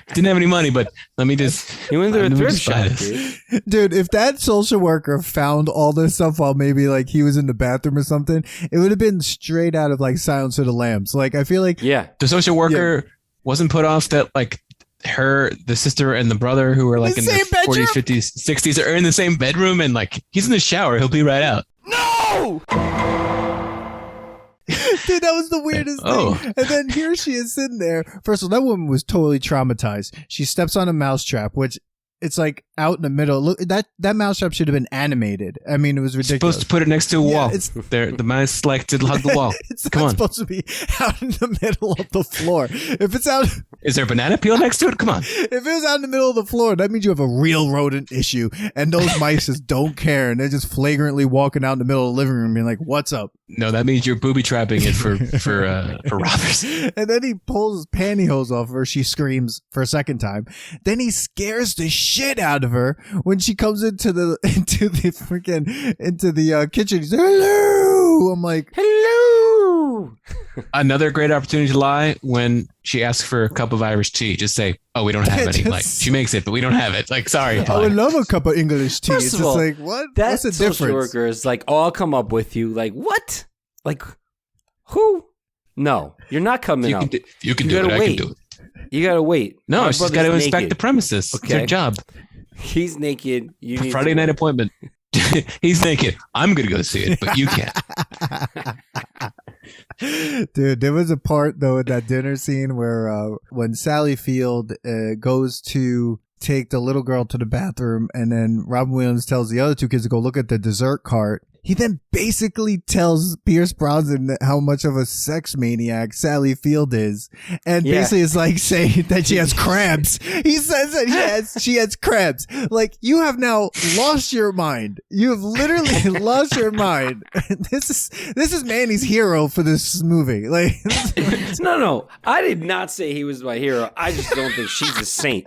Didn't have any money, but let me just. He went to a let me thrift just buy shop, this. dude. Dude, if that social worker found all this stuff while maybe like he was in the bathroom or something, it would have been straight out of like Silence of the Lambs. Like, I feel like Yeah. The social worker wasn't put off that like the sister and the brother who were like The in their same bedroom? 40s, 50s, 60s are in the same bedroom, and like he's in the shower, he'll be right out. No! dude, that was the weirdest Oh. thing. And then here she is sitting there. First of all, that woman was totally traumatized. She steps on a mousetrap, which it's like out in the middle. Look, that mousetrap should have been animated. I mean, it was ridiculous. Supposed to put it next to a Yeah, wall. it's- The mouse like to hug the wall. It's Come not on. supposed to be out in the middle of the floor. If it's out, Is there a banana peel next to it? Come on. if it was out in the middle of the floor, that means you have a real rodent issue, and those mice just don't care, and they're just flagrantly walking out in the middle of the living room, being like, "What's up?" No, that means you're booby trapping it for robbers. And then he pulls his pantyhose off her. She screams for a second time. Then he scares the shit out of her when she comes into the kitchen. He's like, "Hello." I'm like, Hello! Another great opportunity to lie when she asks for a cup of Irish tea. Just say, "Oh, we don't have any." Like she makes it, but we don't have it. Like, sorry, I fine. would love a cup of English tea. First It's of just all, like, what? That What's the social difference? worker is like, "Oh, I'll come up with you." Like, what? Like, who? No, you're not coming You up. can You do it. gotta I wait. can do it. You gotta wait. No, My she's got to brother's inspect the naked. premises. It's her Okay. job. He's naked. You need Friday to night wait. appointment. He's naked. I'm gonna go see it, but you can't. Dude, there was a part though at that dinner scene where when Sally Field goes to take the little girl to the bathroom, and then Robin Williams tells the other two kids to go look at the dessert cart. He then basically tells Pierce Brosnan how much of a sex maniac Sally Field is, and Yeah. basically it's like saying that she has crabs. He says that she has crabs. Like, you have now lost your mind. You have literally lost your mind. This is Manny's hero for this movie. Like, No. I did not say he was my hero. I just don't think she's a saint.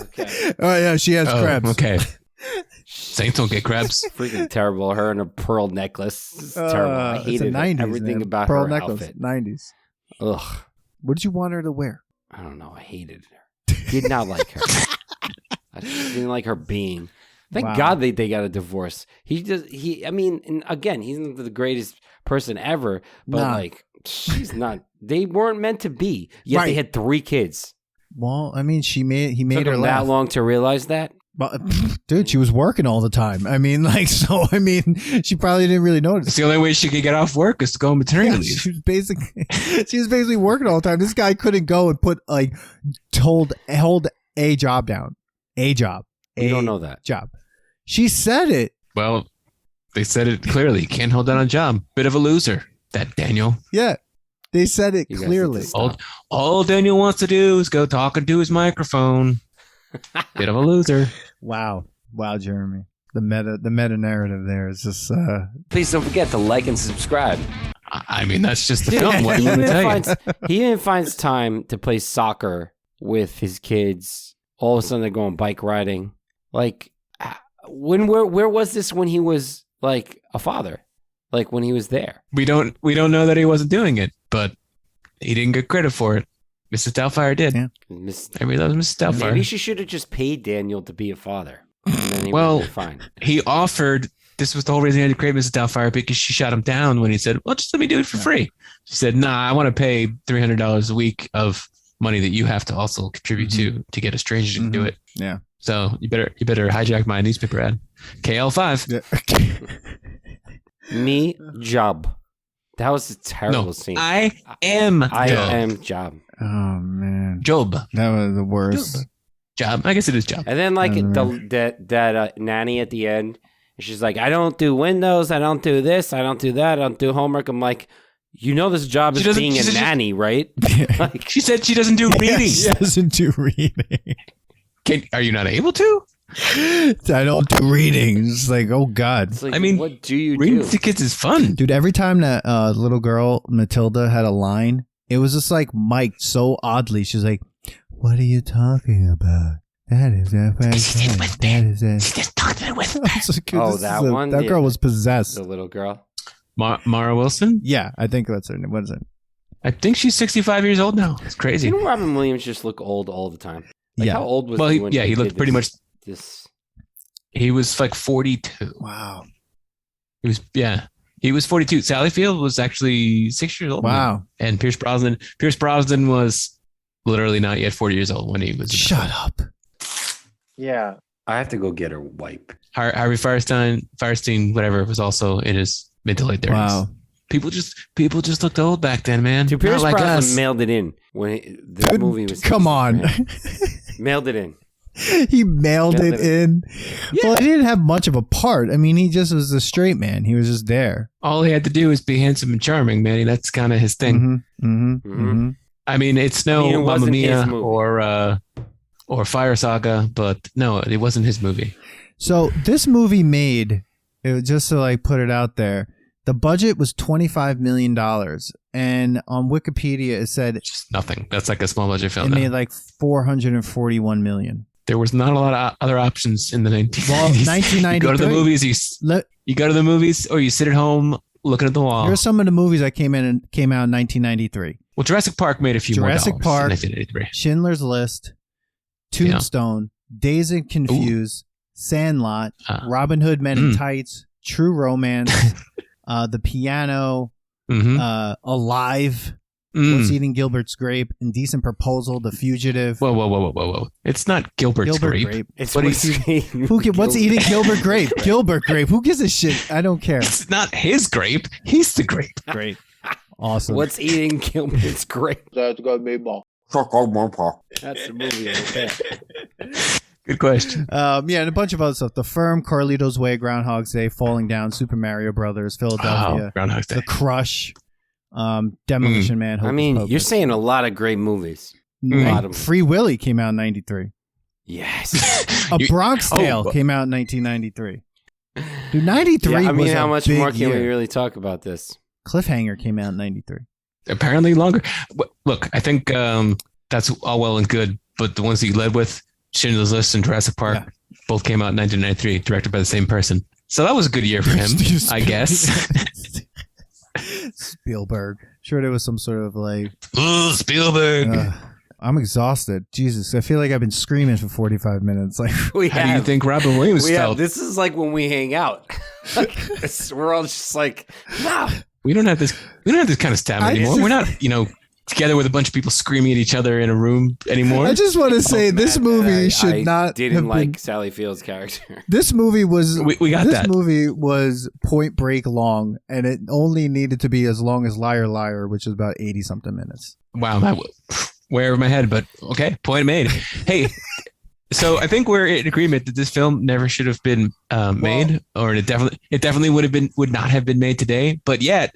Okay. oh yeah, she has crabs. Okay. Saints don't get crabs. Freaking terrible. Her and a pearl necklace. It's terrible. I It's hated the 90s, everything man. about Pearl her necklace, outfit. 90s. Ugh. What did you want her to wear? I don't know. I hated her. Did not like her. I just didn't like her being. Thank Wow. God they got a divorce. I mean, and again, he's not the greatest person ever, but Nah. like, she's not. They weren't meant to be. Yet they Right. had 3 kids. Well, I mean, he made Took her him laugh. that long to realize that. But, dude, she was working all the time. I mean, like, so, I mean, she probably didn't really notice. It's the only way she could get off work is to go on maternity Yeah, leave. she was basically working all the time. This guy couldn't go and hold a job down. A job. You don't know that. Job. She said it. Well, they said it clearly. Can't hold down a job. Bit of a loser. That Daniel. Yeah. They said it You guys clearly. need to stop. All Daniel wants to do is go talking to his microphone. Bit of a loser. Wow, Jeremy. The meta narrative there is just. Please don't forget to like and subscribe. I mean, that's just the Dude, film. What do he you want even to tell you? he even finds time to play soccer with his kids. All of a sudden, they're going bike riding. Like, where was this when he was like a father? Like when he was there? We don't know that he wasn't doing it, but he didn't get credit for it. Mrs. Doubtfire did. Yeah. Everybody loves Mrs. Doubtfire. Maybe she should have just paid Daniel to be a father. And then he Well, would be fine. He offered. This was the whole reason he had to create Mrs. Doubtfire, because she shot him down when he said, "Well, just let me do it for free." She said, "Nah, I want to pay $300 a week of money that you have to also contribute to get a stranger to do it." Yeah. So you better hijack my newspaper ad. KL5. Yeah. Me job. That was a terrible No, scene. I am Job. Oh man, Job. that was the worst. Job. I guess it is job. And then like Mm. that nanny at the end, she's like, "I don't do windows. I don't do this. I don't do that. I don't do homework." I'm like, you know, this job She is doesn't- being she a said she- nanny, right? Like, She said she doesn't do reading. She doesn't do reading. Are you not able to? I don't do reading. It's like, oh god, it's like, I mean, what do you Reading do? to kids is fun. dude. Every time that little girl Matilda had a line, it was just like mic'd so oddly. She's like, What are you talking about? That is that. That is it. She just talked it with that one? That girl was possessed. The little girl. Mara Wilson? Yeah, I think that's her name. What is it? I think she's 65 years old now. It's crazy. Didn't Robin Williams just look old all the time? Like, Yeah. How old was Well, he when he looked did pretty much. this? He was like 42. Wow. He was 42. Sally Field was actually 6 years old. Wow. And Pierce Brosnan was literally not yet 40 years old when he was. Shut up. Yeah. I have to go get her wipe. Harvey Firestein, whatever, was also in his mid to late 30s. Wow. People just looked old back then, man. Dude, Not Pierce like Brosnan us. mailed it in when the movie was. Come on. Mailed it in. He mailed it in. Yeah. Well, he didn't have much of a part. I mean, he just was a straight man. He was just there. All he had to do was be handsome and charming, Manny. That's kind of his thing. I mean, it's no I mean, it Mamma wasn't Mia his movie. or Fire Saga, but no, it wasn't his movie. So this movie made, just to like put it out there, the budget was $25 million. And on Wikipedia, it said Just nothing. That's like a small budget it film. made like $441 million. There was not a lot of other options in the 1990s. Well, 1993. You go to the movies, you go to the movies, or you sit at home looking at the wall. Here's some of the movies that came out in 1993. Well, Jurassic Park made a few Jurassic more dollars Park, in 1983. Schindler's List, Tombstone, Dazed and Confused, Sandlot, Robin Hood Men in Tights, True Romance, The Piano, Alive, What's Eating Gilbert's Grape, Indecent Proposal, The Fugitive. Whoa. It's not Gilbert's Grape. It's What what's he's- eating. What's eating Gilbert Grape? Gilbert Grape. Who gives a shit? I don't care. It's not his grape. He's the grape. Great. Awesome. What's eating Gilbert's Grape? That's got me ball. That's the movie right there. Good question. Yeah, and a bunch of other stuff. The Firm, Carlito's Way, Groundhog's Day, Falling Down, Super Mario Brothers, Philadelphia, Groundhog's Day. The Crush, Demolition Man. I Hocus mean, Pocus. you're saying a lot of great movies. A lot of them. Free Willy came out in 93. Yes. A Bronx Tale Oh. came out in 1993. Dude, 93 Yeah, I mean, was how a much big more can we year. really talk about this? Cliffhanger came out in 93. Apparently longer. Look, I think that's all well and good, but the ones that you led with, Schindler's List and Jurassic Park, both came out in 1993, directed by the same person. So that was a good year for him, I guess. Spielberg. Sure, there was some sort of like... Ooh, Spielberg. I'm exhausted. Jesus, I feel like I've been screaming for 45 minutes. Like, How do you think Robin Williams felt? This is like when we hang out. We're all just like, nah. We don't have this kind of stamina anymore. We're not, together with a bunch of people screaming at each other in a room anymore. I just want to say this movie should I not didn't have like been, Sally Field's character. This movie was we got this that. movie was Point Break long, and it only needed to be as long as Liar Liar, which is about 80 something minutes. Wow, way over my head, but okay, point made. Hey, so I think we're in agreement that this film never should have been made, or it definitely would not have been made today. But yet,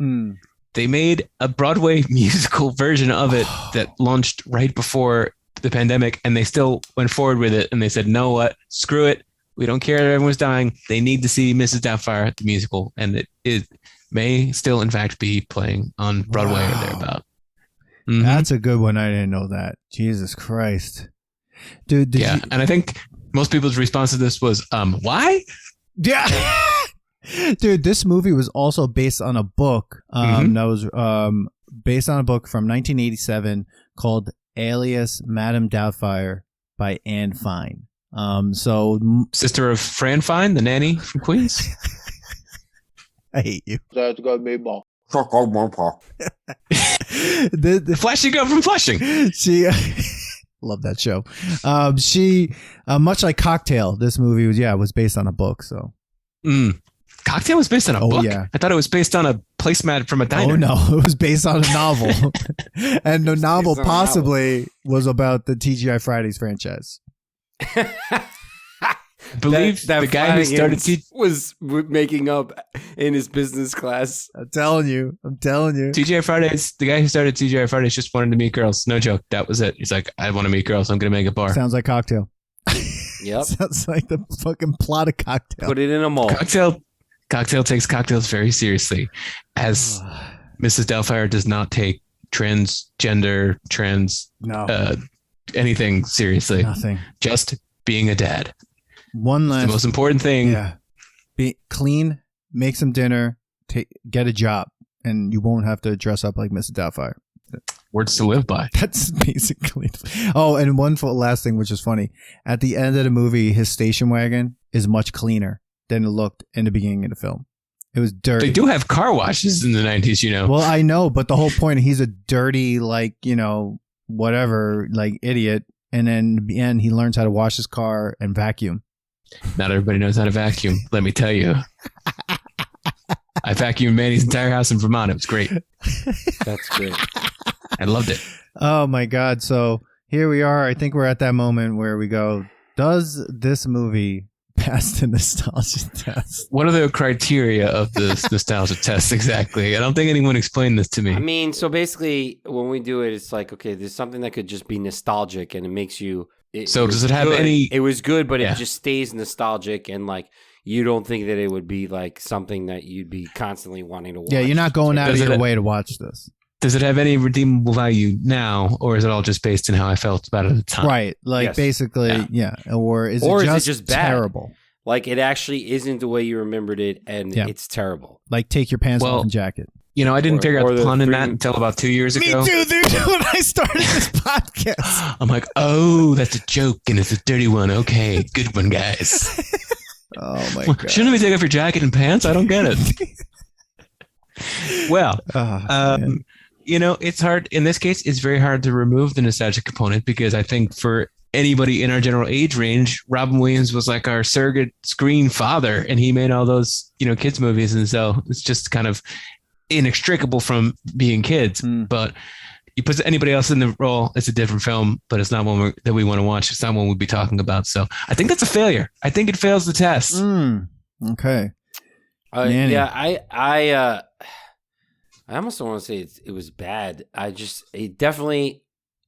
they made a Broadway musical version of it that launched right before the pandemic, and they still went forward with it. And they said, "No, what? Screw it. We don't care that everyone's dying. They need to see Mrs. Doubtfire, the musical, and it may still, in fact, be playing on Broadway or thereabout." Mm-hmm. That's a good one. I didn't know that. Jesus Christ, dude. And I think most people's response to this was, "Why?" Yeah. Dude, this movie was also based on a book that was based on a book from 1987 called Alias Madame Doubtfire by Anne Fine. Sister of Fran Fine, the nanny from Queens. I hate you. That's got me ball. The Flashy girl from Flushing. She love that show. She much like Cocktail, this movie was based on a book. So Cocktail was based on a book? Yeah. I thought it was based on a placemat from a diner. Oh no, it was based on a novel. And the novel possibly was about the TGI Fridays franchise. I believe the guy who started was making up in his business class. I'm telling you. TGI Fridays, the guy who started TGI Fridays just wanted to meet girls. No joke. That was it. He's like, I want to meet girls. I'm going to make a bar. Sounds like Cocktail. Yep. Sounds like the fucking plot of Cocktail. Put it in a mold. Cocktail takes cocktails very seriously, as Mrs. Doubtfire does not take transgender, anything seriously. Nothing. Just being a dad. One It's last. the most important thing. Yeah. Be clean. Make some dinner. Get a job, and you won't have to dress up like Mrs. Doubtfire. Words to live by. That's basically. Oh, and one last thing, which is funny. At the end of the movie, his station wagon is much cleaner than it looked in the beginning of the film. It was dirty. They do have car washes in the 90s, you know. Well, I know, but the whole point, he's a dirty, like, whatever, like, idiot. And then in the end, he learns how to wash his car and vacuum. Not everybody knows how to vacuum, let me tell you. I vacuumed Manny's entire house in Vermont. It was great. That's great. I loved it. Oh, my God. So here we are. I think we're at that moment where we go, does this movie pass the nostalgia test? What are the criteria of this nostalgia test exactly? I don't think anyone explained this to me. I mean, so basically, when we do it, it's like, okay, there's something that could just be nostalgic, and it makes you. So does it have any? It was good, but Yeah. it just stays nostalgic, and like you don't think that it would be like something that you'd be constantly wanting to watch. Yeah, you're not going out of Does your it- way to watch this. Does it have any redeemable value now, or is it all just based on how I felt about it at the time? Right. Like, Yes. basically, yeah. Or is it just bad? terrible? Like it actually isn't the way you remembered it, and Yeah. it's terrible. Like, take your pants Well, off and jacket. You know, I didn't figure out or the the pun in that three- until about 2 years ago. Me too, dude. When I started this podcast. I'm like, oh, that's a joke, and it's a dirty one. Okay, good one, guys. Oh, my God. Shouldn't we take off your jacket and pants? I don't get it. Well, Oh, man. you know, it's hard. In this case, it's very hard to remove the nostalgia component because I think for anybody in our general age range, Robin Williams was like our surrogate screen father, and he made all those, kids movies. And so it's just kind of inextricable from being kids. But you put anybody else in the role, it's a different film, but it's not one that we want to watch. It's not one we'll be talking about. So I think that's a failure. I think it fails the test. Okay. Manny. Yeah, I almost don't want to say it was bad. I definitely.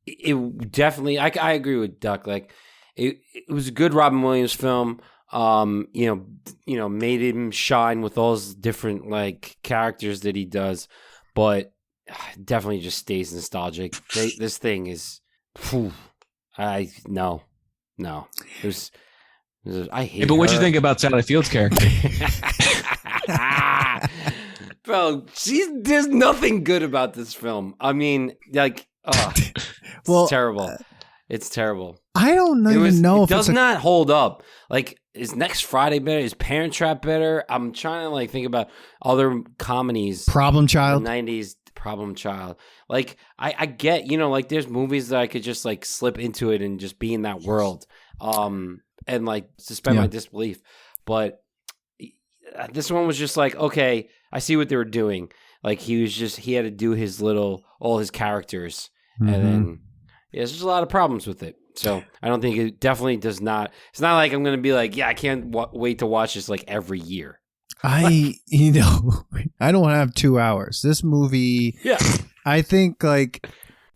I agree with Duck. Like, it was a good Robin Williams film. Made him shine with all those different like characters that he does, but definitely just stays nostalgic. This thing is, no. It was I hate. Yeah, but what'd you her. think about Sally Field's character? Bro, there's nothing good about this film. I mean, like, it's Well, terrible. It's terrible. I don't even know It if does it's not hold up. Like, is Next Friday better? Is Parent Trap better? I'm trying to like think about other comedies. Problem in Child. the 90s, Problem Child. Like, I get, like there's movies that I could just like slip into it and just be in that world, and like suspend my disbelief. But this one was just like, okay, I see what they were doing. Like he had to do all his characters, and then there's just a lot of problems with it. So I don't think it definitely does not. It's not like I'm going to be like, yeah, I can't wait to watch this like every year. I don't have 2 hours. This movie, Yeah. I think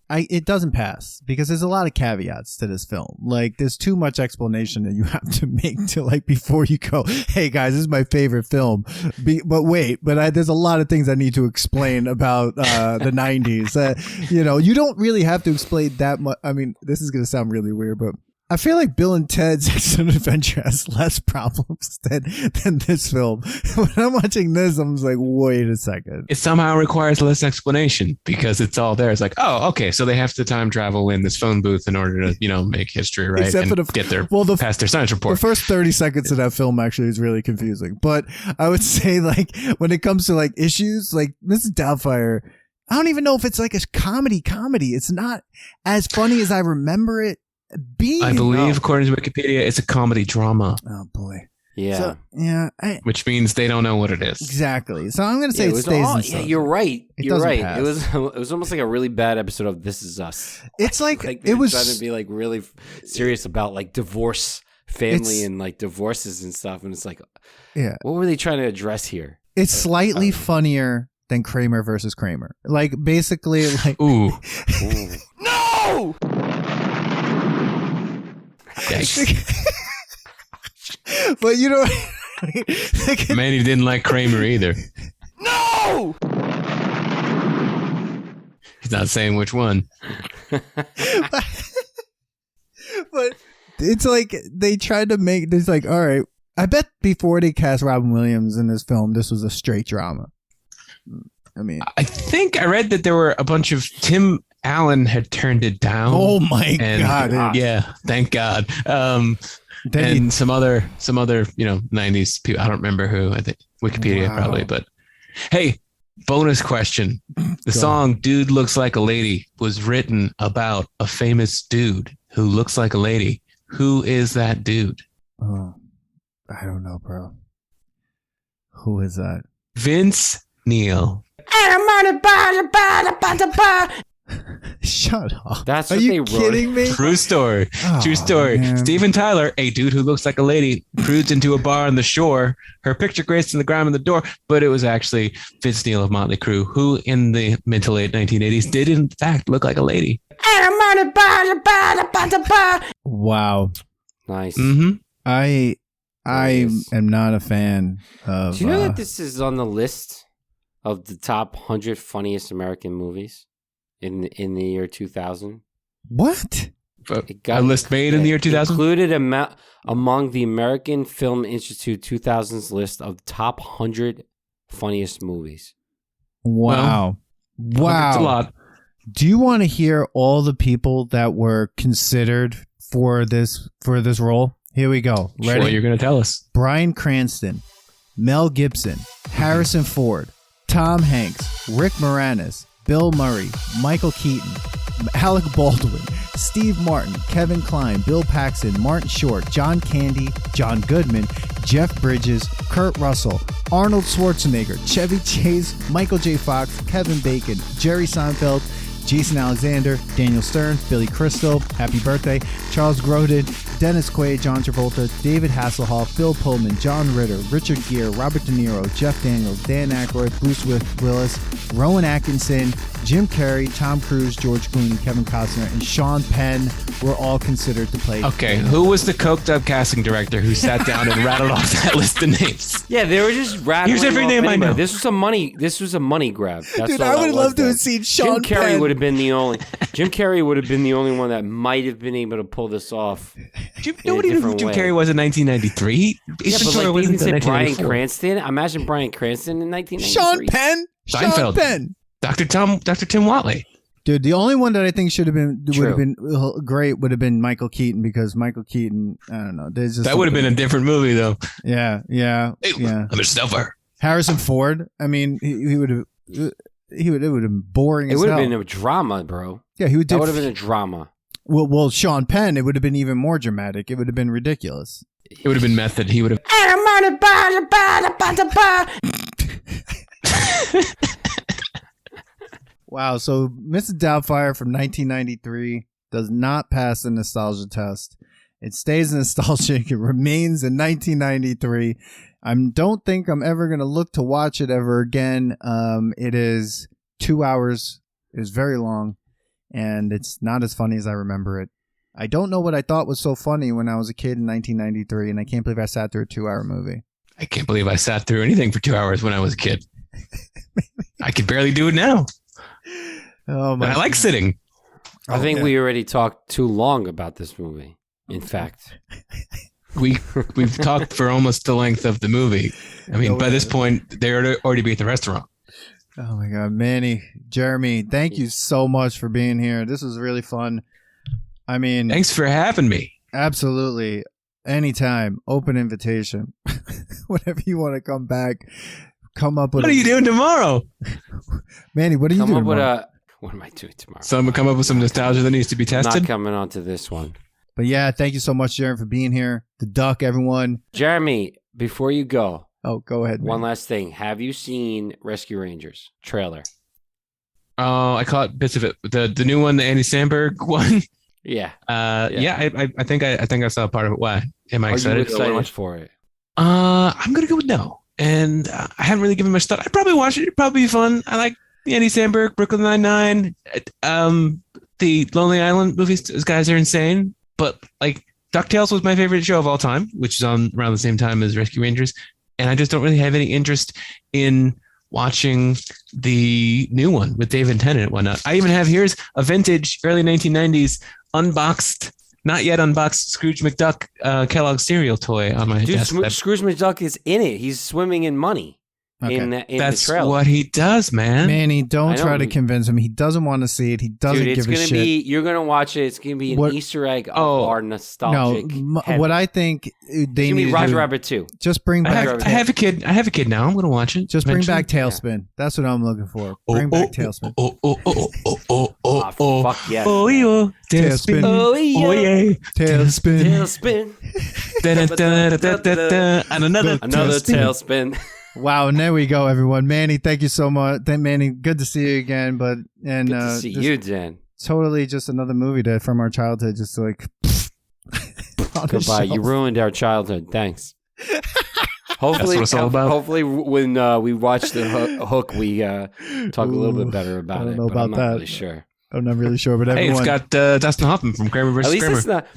it doesn't pass because there's a lot of caveats to this film. Like there's too much explanation that you have to make to like before you go, hey guys, this is my favorite film. But there's a lot of things I need to explain about the 90s. You don't really have to explain that much. I mean, this is going to sound really weird, but I feel like Bill and Ted's Excellent Adventure has less problems than this film. When I'm watching this, I'm just like, wait a second. It somehow requires less explanation because it's all there. It's like, oh, okay, so they have to time travel in this phone booth in order to, make history, right? Except and for get their past their science The report. first 30 seconds of that film actually is really confusing. But I would say like when it comes to like issues, like Mrs. Doubtfire, I don't even know if it's like a comedy. It's not as funny as I remember it being. I believe, according to Wikipedia, it's a comedy drama, Oh boy. Yeah. So, yeah. which means they don't know what it is. Exactly. So I'm going to say Yeah, it was stays all- in yeah, stuff. you're right. It You're doesn't right. pass. It was almost like a really bad episode of This Is Us. It's like Like it was trying to be like really serious about like divorce, family, It's- and like divorces and stuff. And it's like, yeah. what were they trying to address here? It's slightly funnier than Kramer versus Kramer. Like basically like Ooh, No! yikes. but Manny didn't like Kramer either. No! He's not saying which one. It's like they tried to make this like, all right, I bet before they cast Robin Williams in this film, this was a straight drama. I mean, I think I read that there were a bunch of Tim Allen had turned it down. oh my God. Yeah, thank God. Then And some other 90s people. I don't remember who. I think Wikipedia probably. But hey, bonus question. The song Dude Looks Like a Lady was written about a famous dude who looks like a lady. Who is that dude? Oh, I don't know, bro. Who is that? Vince Neil. Shut up. That's Are what you they wrote. kidding me? True story. Oh, True story. man. Steven Tyler, a dude who looks like a lady, cruised into a bar on the shore. Her picture graced in the ground on the door, but it was actually Vince Neil of Motley Crue, who in the mid to late 1980s did in fact look like a lady. Wow. Nice. Mm-hmm. I Nice. am not a fan of. Do you know that this is on the list of the top 100 funniest American movies in the year 2000? What? It A list made in the year 2000? Included among the American Film Institute 2000's list of top 100 funniest movies. Wow. Wow. It's a lot. Do you want to hear all the people that were considered for this role? Here we go. Ready? Sure, you're going to tell us. Bryan Cranston, Mel Gibson, Harrison Ford, Tom Hanks, Rick Moranis, Bill Murray, Michael Keaton, Alec Baldwin, Steve Martin, Kevin Kline, Bill Paxton, Martin Short, John Candy, John Goodman, Jeff Bridges, Kurt Russell, Arnold Schwarzenegger, Chevy Chase, Michael J. Fox, Kevin Bacon, Jerry Seinfeld, Jason Alexander, Daniel Stern, Billy Crystal, Happy Birthday, Charles Grodin, Dennis Quaid, John Travolta, David Hasselhoff, Bill Pullman, John Ritter, Richard Gere, Robert De Niro, Jeff Daniels, Dan Aykroyd, Bruce Willis, Rowan Atkinson, Jim Carrey, Tom Cruise, George Clooney, Kevin Costner, and Sean Penn were all considered to play. Okay, who was the coked up casting director who sat down and rattled off that list of names? Yeah, they were just rattling. Here's every off name I anybody. know. This was a money grab. That's Dude, all I that would was love to then. have seen Sean Jim Carrey Penn. would have been the only. Jim Carrey would have been the only one that might have been able to pull this off. Nobody knew who Jim Carrey was in 1993. Yeah, but like you can say Bryan Cranston. Imagine Bryan Cranston in 1993. Sean Penn? Sean Seinfeld. Penn. Dr. Tim Watley. Dude, the only one that I think would True. have been great would have been Michael Keaton, because Michael Keaton, I don't know. There's just That would have been a different movie, though. Yeah. Hey, Yeah. I'm a stuffer. Harrison Ford. I mean, he would have. It would have been boring. It as would have hell. been a drama, bro. Yeah, he would. That would have been a drama. Well, Sean Penn. It would have been even more dramatic. It would have been ridiculous. It would have been method. He would have. Wow. So, Mrs. Doubtfire from 1993 does not pass the nostalgia test. It stays nostalgic. It remains in 1993. I don't think I'm ever going to look to watch it ever again. It is 2 hours. It is very long, and it's not as funny as I remember it. I don't know what I thought was so funny when I was a kid in 1993, and I can't believe I sat through a 2-hour movie. I can't believe I sat through anything for 2 hours when I was a kid. I could barely do it now. Oh And my! I like sitting. I think yeah. we already talked too long about this movie. In fact, We've talked for almost the length of the movie. I mean, No by way. this point, they're already be at the restaurant. Oh my God, Manny, Jeremy, thank you so much for being here. This was really fun. I mean, Thanks for having me. absolutely, anytime, open invitation. Whenever you want to come back, come up with. What are you doing tomorrow? Manny? What are you come doing? up with tomorrow? what am I doing tomorrow? So I'm going to come up with some nostalgia that needs to be I'm tested. not coming on to this one. But yeah, thank you so much, Jeremy, for being here. The Duck, everyone. Jeremy, before you go, Oh, go ahead. one man. last thing. Have you seen Rescue Rangers trailer? Oh, I caught bits of it. The new one, the Andy Samberg one. Yeah. Yeah, I think I saw part of it. Why? Am I Are you excited? excited for it? I'm gonna go with no. And I haven't really given much thought. I'd probably watch it. It'd probably be fun. I like the Andy Samberg, Brooklyn Nine-Nine. The Lonely Island movies. Those guys are insane. But like DuckTales was my favorite show of all time, which is on around the same time as Rescue Rangers. And I just don't really have any interest in watching the new one with David Tennant and whatnot. I even have here's a vintage early 1990s unboxed not yet unboxed Scrooge McDuck Kellogg cereal toy on my Dude, desk. Scrooge McDuck is in it. He's swimming in money. Okay. In That's the trailer. what he does, man. Manny, don't I know. try to convince him. He doesn't want to see it. He doesn't Dude, it's give a gonna shit. be. You're gonna watch it. It's gonna be an What- Easter egg of Oh. our nostalgic. What I think they it's gonna need be to Roger do, Rabbit 2. just bring I back have a kid. I have a kid now. I'm gonna watch it. just bring eventually. back Tailspin. That's what I'm looking for. Bring back Tailspin. Oh, fuck yes. Oh, yeah. Tailspin. Oh yeah. Oh, yeah. Tailspin. Tailspin. And another tailspin. Wow, and there we go, everyone. Manny, thank you so much. Manny, good to see you again. But Good to see just you, Dan. totally just another movie that from our childhood, just like on the Goodbye. You shelf. ruined our childhood. Thanks. Hopefully, what it's all about. Hopefully, when we watch the hook, we talk a little bit better about I don't it. know but I'm about not that. really sure. I'm not really sure, but Hey, everyone. it's got Dustin Hoffman from Kramer At vs. least Kramer. it's not.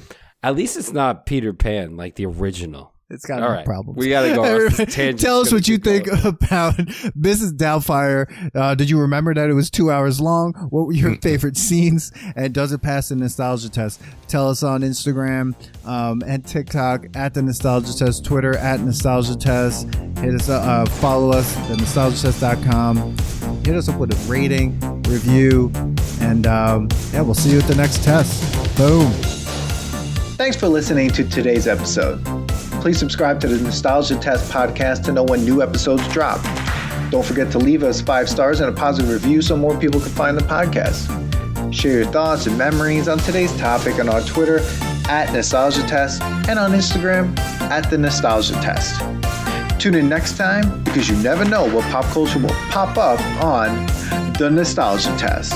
At least it's not Peter Pan like the original. It's got All no right. problems. We gotta go off this tangent. Tell us It's what you gonna think keep about Mrs. Doubtfire. Did you remember that it was 2 hours long? What were your favorite scenes? And does it pass the nostalgia test? Tell us on Instagram and TikTok at the nostalgia test, Twitter at nostalgia test. Hit us up, follow us at nostalgiatest.com. Hit us up with a rating, review, and yeah, we'll see you at the next test. Boom. Thanks for listening to today's episode. Please subscribe to the Nostalgia Test podcast to know when new episodes drop. Don't forget to leave us 5 stars and a positive review so more people can find the podcast. Share your thoughts and memories on today's topic on our Twitter at Nostalgia Test and on Instagram at The Nostalgia Test. Tune in next time because you never know what pop culture will pop up on The Nostalgia Test.